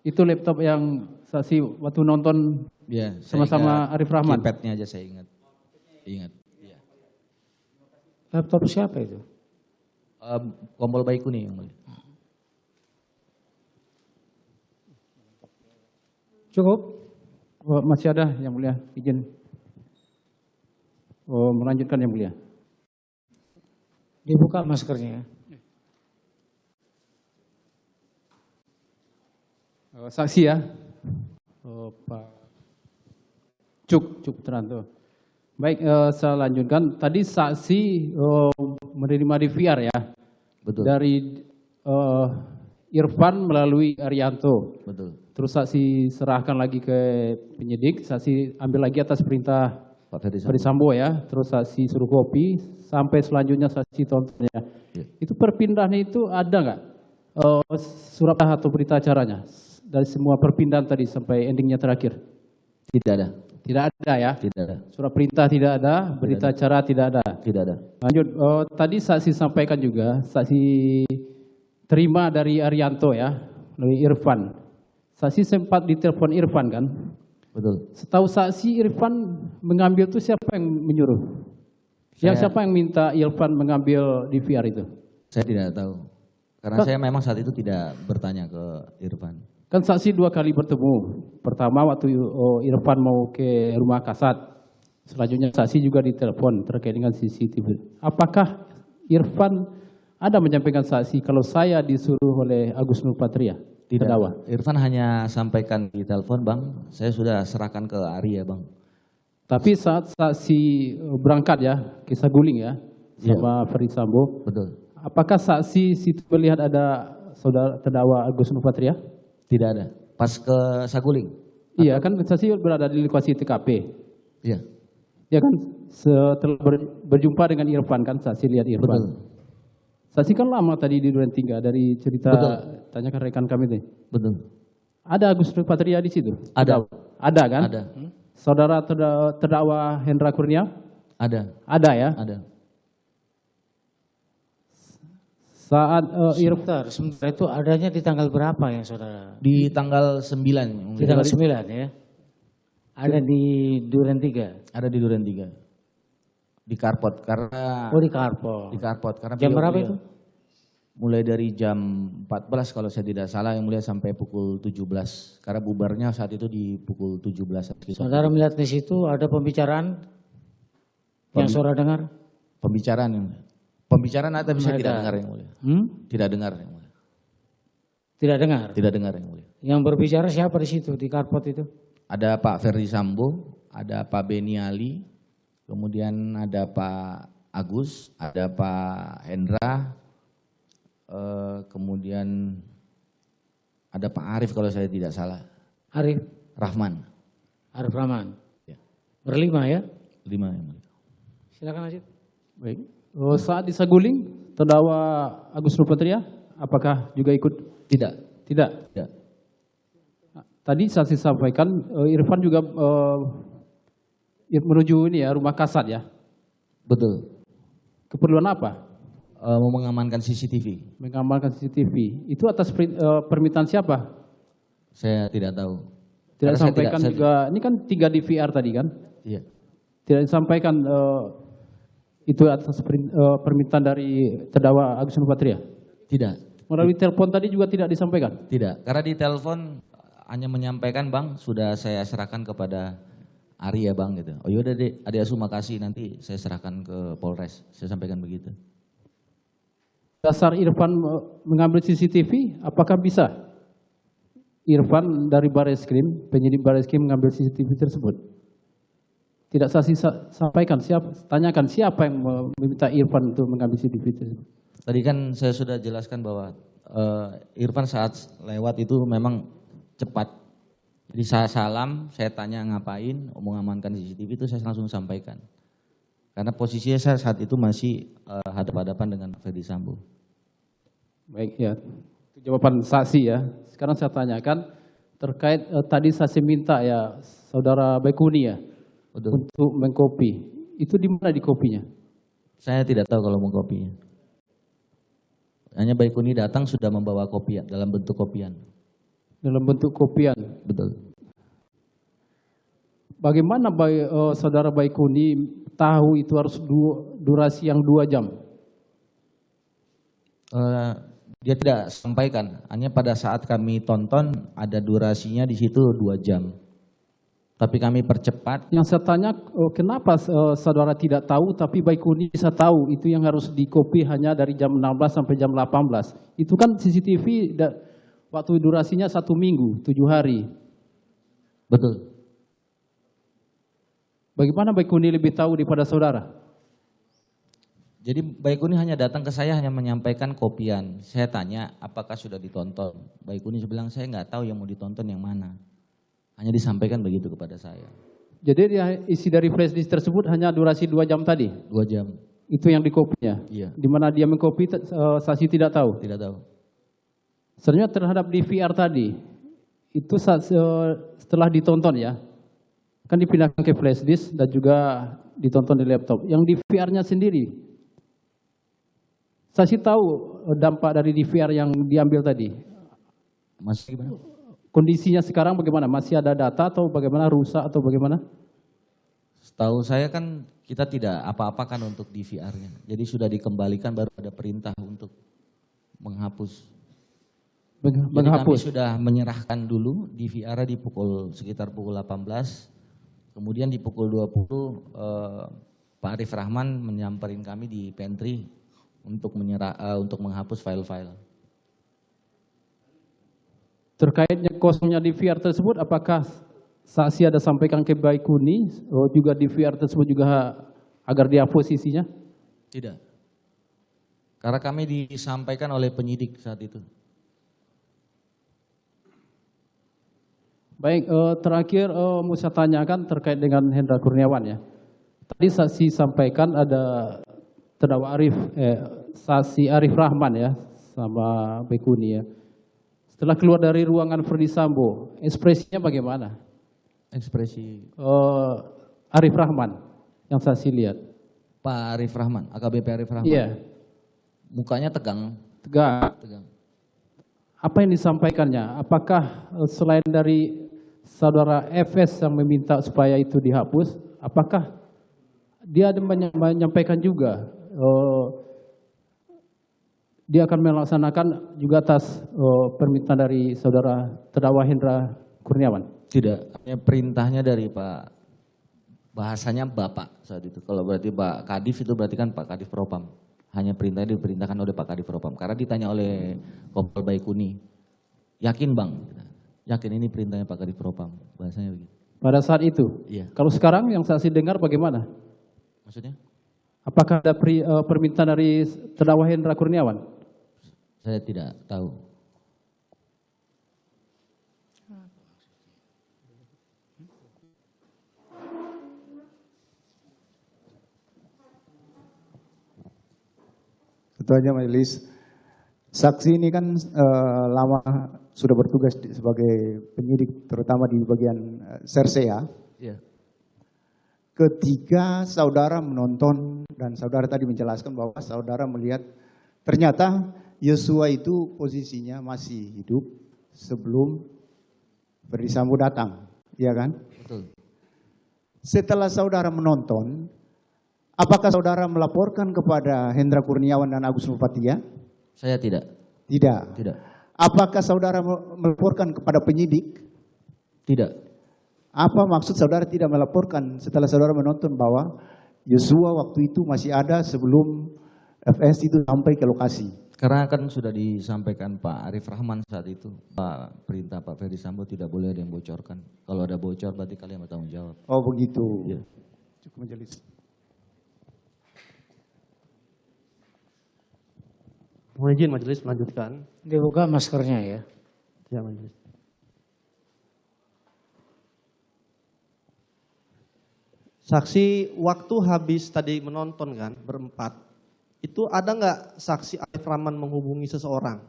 Itu laptop yang saksi waktu nonton Ya, saya sama-sama ingat Arif Rahman? keypadnya aja saya ingat. Ingat. Ya. Laptop siapa itu? Kompol Baikuni yang mulia. Cukup? Oh, masih ada yang mulia, izin. Oh, melanjutkan yang mulia. Dibuka maskernya. Saksi ya. Oh, Pak Cuk Teranto. Baik, saya lanjutkan. Tadi saksi menerima DVR ya. Betul. Dari Irfan melalui Arianto. Betul. Terus saksi serahkan lagi ke penyidik, saksi ambil lagi atas perintah Pak Ferdi Ferdi Sambo ya. Terus saksi suruh kopi, sampai selanjutnya saksi tonton ya. Ya. Itu perpindahan itu ada nggak surat atau berita acaranya? Dari semua perpindahan tadi sampai endingnya terakhir? Tidak ada. Tidak ada ya? Tidak ada. Surat perintah tidak ada, berita acara tidak ada. Tidak ada. Lanjut, tadi saksi sampaikan juga, saksi terima dari Arianto ya, dari Irfan. Saksi sempat ditelepon Irfan kan? Betul. Setahu saksi Irfan mengambil itu siapa yang menyuruh? Siapa yang minta Irfan mengambil DVR itu? Saya tidak tahu. Karena saya memang saat itu tidak bertanya ke Irfan. Kan saksi 2 kali bertemu. Pertama waktu Irfan mau ke rumah Kasat. Selanjutnya saksi juga ditelepon terkait dengan CCTV. Apakah Irfan ada menyampaikan saksi kalau saya disuruh oleh Agus Nurpatria? Tidak. Terdakwa? Irfan hanya sampaikan di telepon, Bang. Saya sudah serahkan ke Ari ya, Bang. Tapi saat saksi berangkat ya, ke Saguling ya, sama Ferdi Sambo. Betul. Apakah saksi situ melihat ada saudara terdakwa Agus Nurpatria? Tidak ada. Pas ke Saguling. Iya kan saksi berada di lokasi TKP. Iya. Ya kan setelah berjumpa dengan Irfan kan, saksi lihat Irfan. Betul. Saksi kan lama tadi di Duren 3 dari cerita Betul. tanyakan rekan kami tadi. Betul. Ada Agus Nurpatria di situ? Ada. Ada kan? Ada. Saudara terdakwa Hendra Kurnia? Ada. Ada ya? Ada. Saat Sebentar itu adanya di tanggal berapa ya saudara? Di tanggal 9. Di tanggal 9 ya? Ada di Duren 3? Ada di Duren 3. Di Karpot karena Oh di Karpot. di Karpot karena Jam berapa beliau- itu? Mulai dari jam 14 kalau saya tidak salah, yang mulia, sampai pukul 17. Karena bubarnya saat itu di pukul 17. Saudara melihat di situ ada pembicaraan yang saudara dengar? Pembicaraan ada, bisa Ada. tidak dengar yang mulia. Tidak dengar yang mulia. Tidak dengar. Tidak dengar yang mulia. Yang berbicara siapa di situ di Karpot itu? Ada Pak Ferdi Sambo, ada Pak Beni Ali, kemudian ada Pak Agus, ada Pak Hendra, kemudian ada Pak Arif kalau saya tidak salah. Arif Rahman. Rahman. Ya. Berlima ya? 5 yang mulia. Silakan lanjut. baik. Saat di Saguling terdakwa Agus Nurpatria apakah juga ikut? Tidak. Tidak. Tidak. Tadi saksi sampaikan Irfan juga menuju ini ya rumah kasat ya. Betul. Keperluan apa? Mau mengamankan CCTV. Mengamalkan CCTV. Itu atas permintaan siapa? Saya tidak tahu. Tidak Karena saya disampaikan saya- juga. Ini kan 3 DVR tadi kan? Iya. Tidak disampaikan itu atas permintaan dari terdakwa Agus Nurpatria. Tidak. Melalui telepon tadi juga tidak disampaikan. Tidak. Karena di telepon hanya menyampaikan, Bang, sudah saya serahkan kepada Ari ya, Bang, gitu. Oh yaudah deh, Adi Asu makasih, nanti saya serahkan ke Polres. Saya sampaikan begitu. Dasar Irfan mengambil CCTV, apakah bisa Irfan dari Bareskrim, penyidik Bareskrim mengambil CCTV tersebut? Tidak saksi sampaikan, tanyakan siapa yang meminta Irfan untuk mengambil CCTV tersebut. Tadi kan saya sudah jelaskan bahwa Irfan saat lewat itu memang cepat. Jadi saya salam, saya tanya ngapain, mau mengamankan CCTV itu saya langsung sampaikan. Karena posisinya saya saat itu masih hadap-hadapan dengan Ferdi Sambo. Baik ya, itu jawaban saksi ya. Sekarang saya tanyakan terkait tadi saksi minta ya saudara Baikuni ya Betul. untuk mengkopi. Itu di mana di kopinya? Saya tidak tahu kalau mau kopinya. Hanya Baikuni datang sudah membawa kopian dalam bentuk kopian. Dalam bentuk kopian. Betul. Bagaimana saudara Baikuni tahu itu harus durasi yang 2 jam? Dia tidak sampaikan, hanya pada saat kami tonton ada durasinya di situ 2 jam. Tapi kami percepat. Yang saya tanya kenapa saudara tidak tahu tapi Baikuni bisa tahu itu yang harus dikopi hanya dari jam 16 sampai jam 18. Itu kan CCTV waktu durasinya 1 minggu, 7 hari. Betul. Bagaimana Baikuni lebih tahu daripada saudara? Jadi Baikuni hanya datang ke saya hanya menyampaikan kopian. Saya tanya apakah sudah ditonton. Baikuni bilang saya nggak tahu yang mau ditonton yang mana. Hanya disampaikan begitu kepada saya. Jadi isi dari flash disk tersebut hanya durasi 2 jam tadi? 2 jam. Itu yang dikopinya? Iya. Di mana dia mengkopi saksi tidak tahu? Tidak tahu. Sebenarnya terhadap DVR tadi, itu setelah ditonton ya, kan dipindahkan ke flash disk dan juga ditonton di laptop. Yang DVR-nya sendiri, saksi tahu dampak dari DVR yang diambil tadi? Masih gimana? Kondisinya sekarang bagaimana? Masih ada data atau bagaimana, rusak atau bagaimana? Setahu saya kan kita tidak apa-apakan untuk DVR-nya. Jadi sudah dikembalikan baru ada perintah untuk menghapus. Jadi kami sudah menyerahkan dulu DVR di sekitar pukul 18. Kemudian di pukul 20 Pak Arif Rahman menyamperin kami di pantry untuk menghapus file-file. Terkaitnya kosongnya DVR tersebut, apakah saksi ada sampaikan ke Baikuni juga DVR tersebut juga agar dihapus isinya? Tidak. Karena kami disampaikan oleh penyidik saat itu. Baik, terakhir mau saya tanyakan terkait dengan Hendra Kurniawan ya. Tadi saksi sampaikan ada terdakwa saksi Arif Rahman ya sama Bekuni ya. Setelah keluar dari ruangan Verdi Sambo, ekspresinya bagaimana? Ekspresi Arif Rahman yang saksi lihat. Pak Arif Rahman, AKBP Arif Rahman. Iya, Mukanya tegang. tegak. Tegang. Apa yang disampaikannya? Apakah selain dari saudara FS yang meminta supaya itu dihapus, apakah dia ada menyampaikan juga dia akan melaksanakan juga atas permintaan dari saudara terdakwa Hendra Kurniawan? Tidak, hanya perintahnya dari Pak, bahasanya Bapak saat itu. Kalau berarti Pak Kadif itu berarti kan Pak Kadif Propam. Hanya perintahnya diperintahkan oleh Pak Kadif Propam. Karena ditanya oleh Kompol Baikuni, yakin Bang? Yakin ini perintahnya Pak Kadif Propam. Bahasanya begitu. Pada saat itu? Iya. Kalau sekarang yang saksi dengar bagaimana? Maksudnya? Apakah ada permintaan dari terdakwa Hendra Kurniawan? Saya tidak tahu. Ketuanya Majelis, saksi ini kan lama sudah bertugas sebagai penyidik, terutama di bagian Sersea. Iya. Ketika saudara menonton dan saudara tadi menjelaskan bahwa saudara melihat ternyata Yosua itu posisinya masih hidup sebelum Verdi Sambo datang, iya kan? Betul. Setelah saudara menonton, apakah saudara melaporkan kepada Hendra Kurniawan dan Agus Nurpatria? Saya tidak. Tidak. Tidak. Apakah saudara melaporkan kepada penyidik? Tidak. Apa maksud saudara tidak melaporkan setelah saudara menonton bahwa Yosua waktu itu masih ada sebelum FS itu sampai ke lokasi? Karena kan sudah disampaikan Pak Arif Rahman saat itu, Pak perintah Pak Verdi Sambo tidak boleh ada yang bocorkan. Kalau ada bocor berarti kalian bertanggung jawab. Oh begitu. Iya. Cukup Majelis. Mohon izin majelis melanjutkan. Dibuka maskernya ya. Ya majelis. Saksi waktu habis tadi menonton kan berempat, itu ada nggak saksi Arif Rahman menghubungi seseorang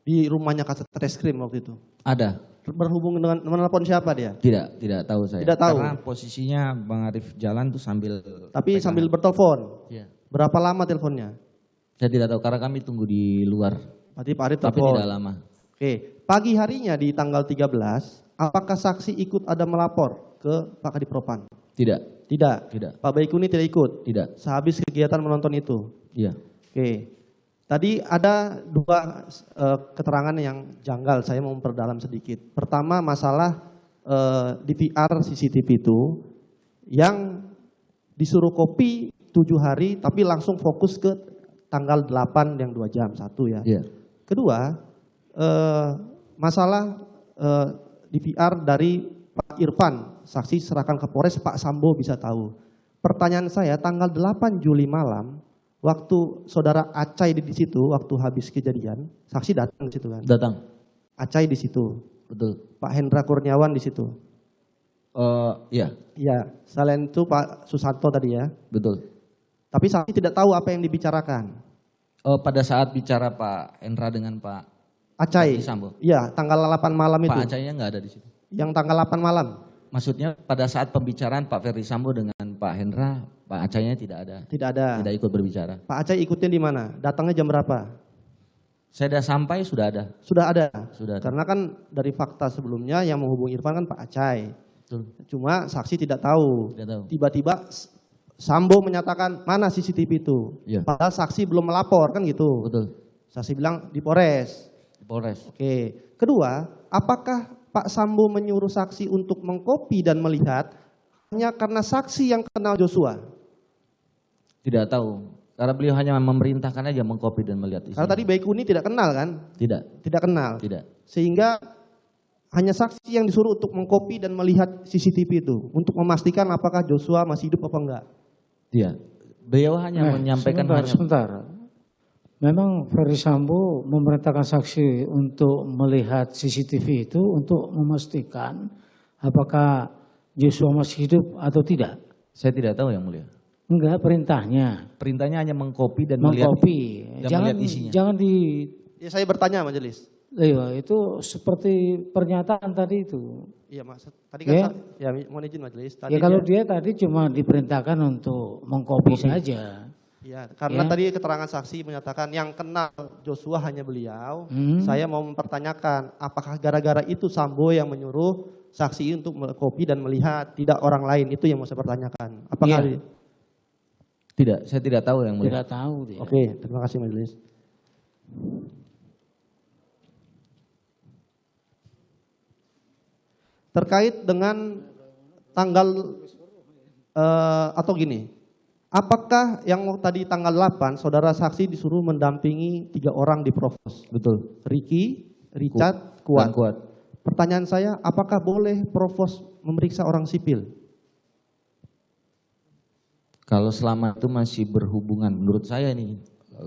di rumahnya Katreskrim waktu itu? Ada. Berhubung dengan menelpon siapa dia? Tidak tahu saya. Tidak tahu. Karena posisinya Bang Arif jalan tuh sambil Tapi sambil bertelepon. Iya. Berapa lama teleponnya? Saya tidak tahu karena kami tunggu di luar. Berarti Pak Arif Tapi telepon. tidak lama. Oke, pagi harinya di tanggal 13, apakah saksi ikut ada melapor ke Pak Kadif Propam? Tidak. Tidak. Tidak. Pak Baikuni tidak ikut. Tidak. Sehabis kegiatan menonton itu. Iya. Oke. Tadi ada dua keterangan yang janggal, saya mau memperdalam sedikit. Pertama masalah DVR CCTV itu yang disuruh copy 7 hari tapi langsung fokus ke tanggal 8 yang 2 jam, satu ya. Iya. Kedua, masalah DVR dari Pak Irfan, saksi serahkan ke Polres, Pak Sambo bisa tahu. Pertanyaan saya, tanggal 8 Juli malam, waktu saudara Acai di situ, waktu habis kejadian, saksi datang di situ kan? Datang. Acai di situ, Betul. Pak Hendra Kurniawan di situ. Iya. Iya, selain itu Pak Susanto tadi ya. Betul. Tapi saksi tidak tahu apa yang dibicarakan. Pada saat bicara Pak Hendra dengan Pak Acai. Verdi Sambo. Iya, tanggal 8 malam itu. Pak Acainya nggak ada di situ. Yang tanggal 8 malam. Maksudnya pada saat pembicaraan Pak Verdi Sambo dengan Pak Hendra, Pak Acainya tidak ada. Tidak ada. Tidak ikut berbicara. Pak Acai ikutnya di mana? Datangnya jam berapa? Saya sudah sampai sudah ada. Sudah ada. Sudah ada. Karena kan dari fakta sebelumnya yang menghubungi Irfan kan Pak Acai. Betul. Cuma saksi tidak tahu. Tidak tahu. Tiba-tiba Sambo menyatakan mana CCTV itu. Iya. Padahal saksi belum melapor kan gitu. Betul. Saksi bilang di Polres. Di Polres. Oke. Kedua, apakah Pak Sambo menyuruh saksi untuk mengkopi dan melihat hanya karena saksi yang kenal Joshua? Tidak tahu. Karena beliau hanya memerintahkan aja mengkopi dan melihat isinya. Karena tadi Baikuni tidak kenal kan? Tidak. Tidak kenal. Tidak. Sehingga hanya saksi yang disuruh untuk mengkopi dan melihat CCTV itu untuk memastikan apakah Joshua masih hidup apa enggak. Iya. Beliau hanya menyampaikan Sebentar. Memang Verdi Sambo memerintahkan saksi untuk melihat CCTV itu untuk memastikan apakah Joshua masih hidup atau tidak. Saya tidak tahu yang mulia. Enggak, perintahnya. Perintahnya hanya mengcopy dan melihat Mengcopy. dan Jangan melihat isinya. jangan di Ya, saya bertanya majelis. iya, itu seperti pernyataan tadi itu. Iya mas, tadi kan Ya. ya mohon izin majelis. Tadi Ya kalau dia tadi cuma diperintahkan untuk mengcopy saja. ya, karena Ya. tadi keterangan saksi menyatakan yang kenal Joshua hanya beliau. Saya mau mempertanyakan, apakah gara-gara itu Sambo yang menyuruh saksi untuk mengcopy dan melihat, tidak orang lain? Itu yang mau saya pertanyakan. Apakah? Iya. Tidak, saya tidak tahu yang mulia. Tidak tahu dia. Oke, terima kasih majelis. Terkait dengan tanggal atau gini, apakah yang tadi tanggal 8 saudara saksi disuruh mendampingi 3 orang di provos? Betul. Ricky, Richard, Dan Kuat. Kuat. Pertanyaan saya, apakah boleh provos memeriksa orang sipil? Kalau selama itu masih berhubungan, menurut saya nih,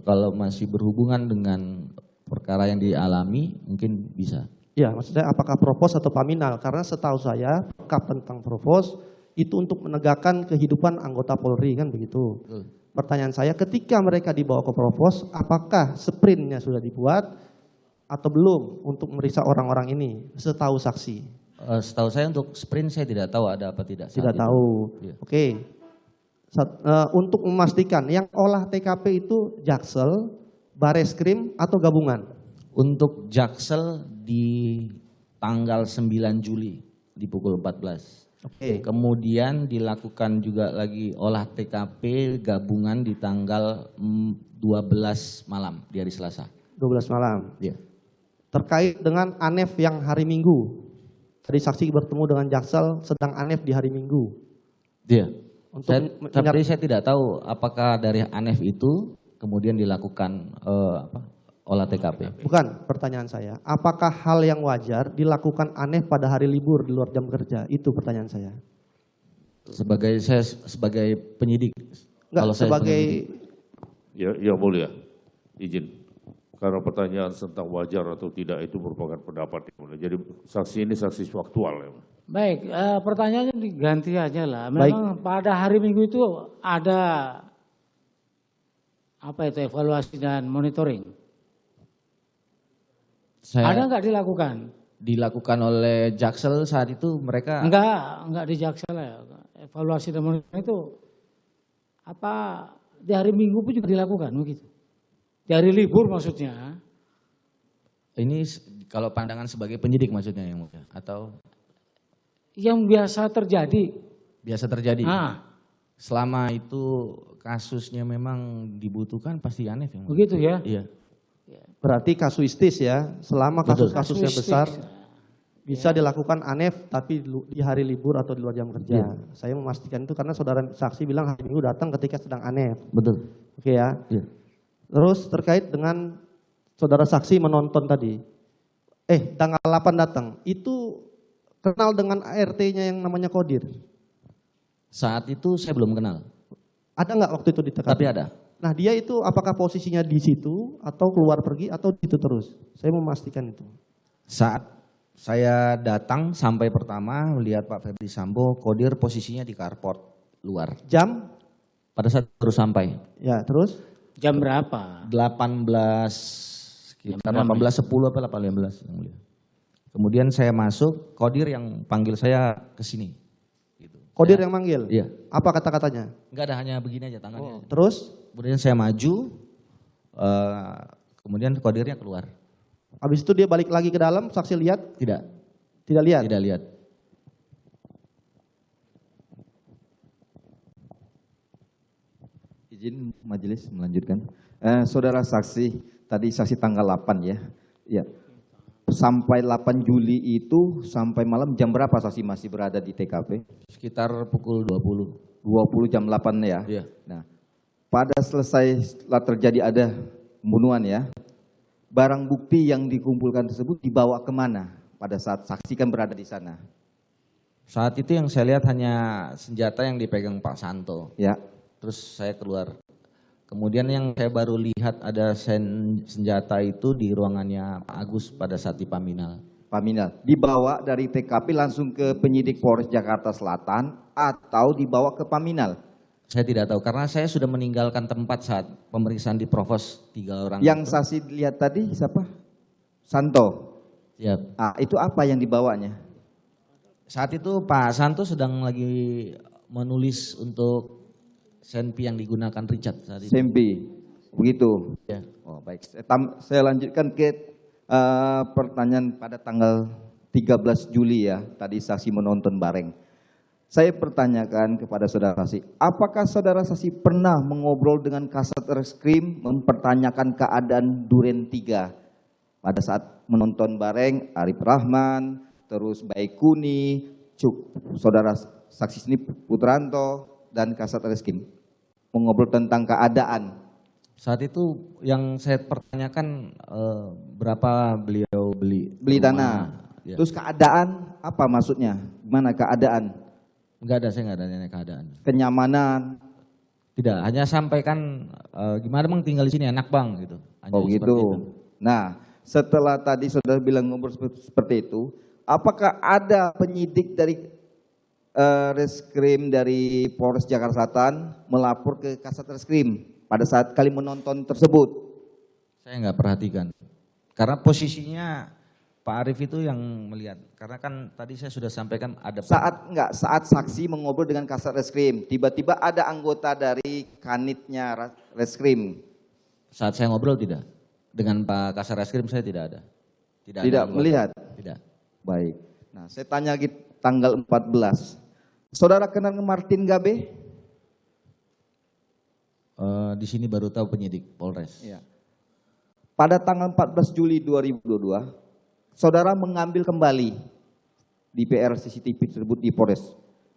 kalau masih berhubungan dengan perkara yang dialami, mungkin bisa. Ya, maksudnya apakah provos atau paminal? Karena setahu saya, perkap tentang provos itu untuk menegakkan kehidupan anggota Polri, kan begitu. Pertanyaan saya, ketika mereka dibawa ke provos, apakah sprintnya sudah dibuat atau belum untuk memeriksa orang-orang ini? Setahu saksi. Setahu saya untuk sprint saya tidak tahu ada apa tidak. saat Tidak itu. tahu. Iya. Oke. Untuk memastikan, yang olah TKP itu Jaksel, Bareskrim, atau gabungan? Untuk Jaksel di tanggal 9 Juli di pukul 14. Oke. Kemudian dilakukan juga lagi olah TKP gabungan di tanggal 12 malam di hari Selasa. 12 malam. Iya. Terkait dengan Anef yang hari Minggu. Tadi saksi bertemu dengan Jaksel sedang Anef di hari Minggu. Iya. Untuk Tapi saya tidak tahu apakah dari Anef itu kemudian dilakukan olah TKP. Bukan pertanyaan saya. Apakah hal yang wajar dilakukan Anef pada hari libur di luar jam kerja? Itu pertanyaan saya. Saya sebagai penyidik. Enggak, Kalau saya sebagai Ya mulia, izin. Karena pertanyaan tentang wajar atau tidak itu merupakan pendapat yang mulia. Jadi saksi ini saksi faktual ya. Baik, pertanyaannya diganti aja lah. Memang pada hari Minggu itu ada apa itu evaluasi dan monitoring? Ada nggak dilakukan? Dilakukan oleh Jaksel saat itu mereka Enggak di Jaksel ya. Evaluasi dan monitoring itu apa di hari Minggu pun juga dilakukan begitu. Di hari libur maksudnya. ini kalau pandangan sebagai penyidik maksudnya yang mulia atau Yang biasa terjadi. biasa terjadi. Ah, Selama itu kasusnya memang dibutuhkan pasti Anef yang mulia. begitu ya. Iya. berarti kasuistis ya. Selama Betul. kasus-kasus yang Kasuistis. besar bisa dilakukan Anef tapi di hari libur atau di luar jam kerja. Saya memastikan itu karena saudara saksi bilang hari Minggu datang ketika sedang Anef. Betul. Oke ya. Iya. Terus terkait dengan saudara saksi menonton tadi. Tanggal 8 datang. Itu kenal dengan ART-nya yang namanya Kodir. Saat itu saya belum kenal, Ada nggak waktu itu di TKP? tapi ada. Nah dia itu apakah posisinya di situ atau keluar pergi atau di situ terus? Saya memastikan itu. Saat saya datang sampai pertama melihat Pak Ferdi Sambo, Kodir posisinya di carport luar. Jam? Pada saat baru sampai Ya terus? Jam berapa? 18 sekitar 18.10 apa 18 yang mulia. Kemudian saya masuk, Kodir yang panggil saya ke sini. Gitu. Kodir yang manggil? Iya. Apa kata-katanya? Enggak ada, hanya begini aja tangannya. Terus? Kemudian saya maju, kemudian Kodirnya keluar. Habis itu dia balik lagi ke dalam, saksi lihat? Tidak, Tidak lihat? tidak lihat. Izin majelis melanjutkan. Saudara saksi, tadi saksi tanggal 8 ya. Ya. Sampai 8 Juli itu sampai malam jam berapa saksi masih berada di TKP? Sekitar pukul 20. 20 jam 8 ya. Iya. Nah, pada selesai setelah terjadi ada pembunuhan ya. Barang bukti yang dikumpulkan tersebut dibawa kemana pada saat saksi kan berada di sana? Saat itu yang saya lihat hanya senjata yang dipegang Pak Santo. Ya. Terus saya keluar. Kemudian yang saya baru lihat ada senjata itu di ruangannya Pak Agus pada saat di Paminal. Paminal. Dibawa dari TKP langsung ke penyidik Polres Jakarta Selatan atau dibawa ke Paminal? Saya tidak tahu karena saya sudah meninggalkan tempat saat pemeriksaan di Provos 3 orang. Yang saksi lihat tadi siapa? Santo. Ya. Itu apa yang dibawanya? Saat itu Pak Santo sedang lagi menulis untuk senpi yang digunakan Richard saat itu. Sempi, begitu. Ya. Oh, baik. Saya lanjutkan ke pertanyaan pada tanggal 13 Juli ya. Tadi saksi menonton bareng. Saya pertanyakan kepada saudara saksi, apakah saudara saksi pernah mengobrol dengan Kasat Reskrim mempertanyakan keadaan Duren 3 pada saat menonton bareng Arif Rahman, terus Baikuni, saudara saksi sini Putranto dan Kasat Reskrim mengobrol tentang keadaan? Saat itu yang saya pertanyakan berapa beliau beli tanah. Ya. Terus keadaan apa maksudnya? Gimana keadaan? Enggak ada, saya enggak ada nanya keadaan. Kenyamanan? Tidak, hanya sampaikan gimana bang tinggal di sini enak bang gitu. Hanya Oh seperti gitu. itu. Nah, setelah tadi saudara bilang ngobrol seperti itu, apakah ada penyidik dari Reskrim dari Polres Jakarta Selatan melapor ke Kasat Reskrim pada saat kali menonton tersebut? Saya nggak perhatikan. Karena posisinya Pak Arif itu yang melihat. Karena kan tadi saya sudah sampaikan ada Saat saksi mengobrol dengan Kasat Reskrim, tiba-tiba ada anggota dari kanitnya Reskrim. Saat saya ngobrol tidak. Dengan Pak Kasat Reskrim saya tidak ada. Tidak Tidak ada melihat? Tidak. Baik. Nah, saya tanya lagi tanggal 14. Saudara kenal Martin Gabe? Di sini baru tahu penyidik Polres. Ya. Pada tanggal 14 Juli 2022, saudara mengambil kembali DVR CCTV tersebut di Polres.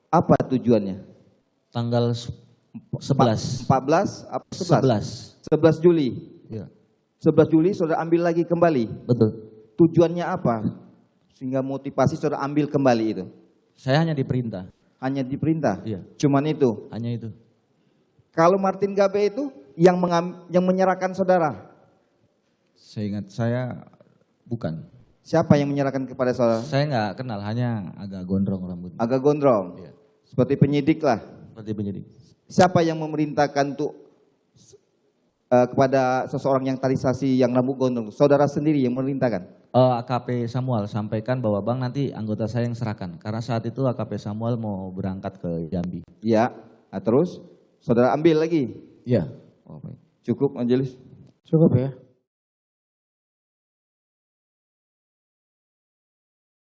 Apa tujuannya? Tanggal 11. 14 apa 11? 11. 11 Juli. Ya. 11 Juli saudara ambil lagi kembali. Betul. Tujuannya apa? Sehingga motivasi saudara ambil kembali itu. Saya hanya diperintah. Hanya diperintah? Iya. Cuman itu? Hanya itu. Kalau Martin Gabe itu yang menyerahkan saudara? Seingat saya bukan. Siapa yang menyerahkan kepada saudara? Saya nggak kenal, hanya agak gondrong rambutnya. Agak gondrong? Iya. Seperti penyidik lah? Seperti penyidik. Siapa yang memerintahkan untuk kepada seseorang yang tadi saksi yang rambut gondrong? Saudara sendiri yang memerintahkan? AKP Samuel sampaikan bahwa bang nanti anggota saya yang serahkan. Karena saat itu AKP Samuel mau berangkat ke Jambi. Iya. Nah, terus saudara ambil lagi? Iya. Cukup Majelis? Cukup ya.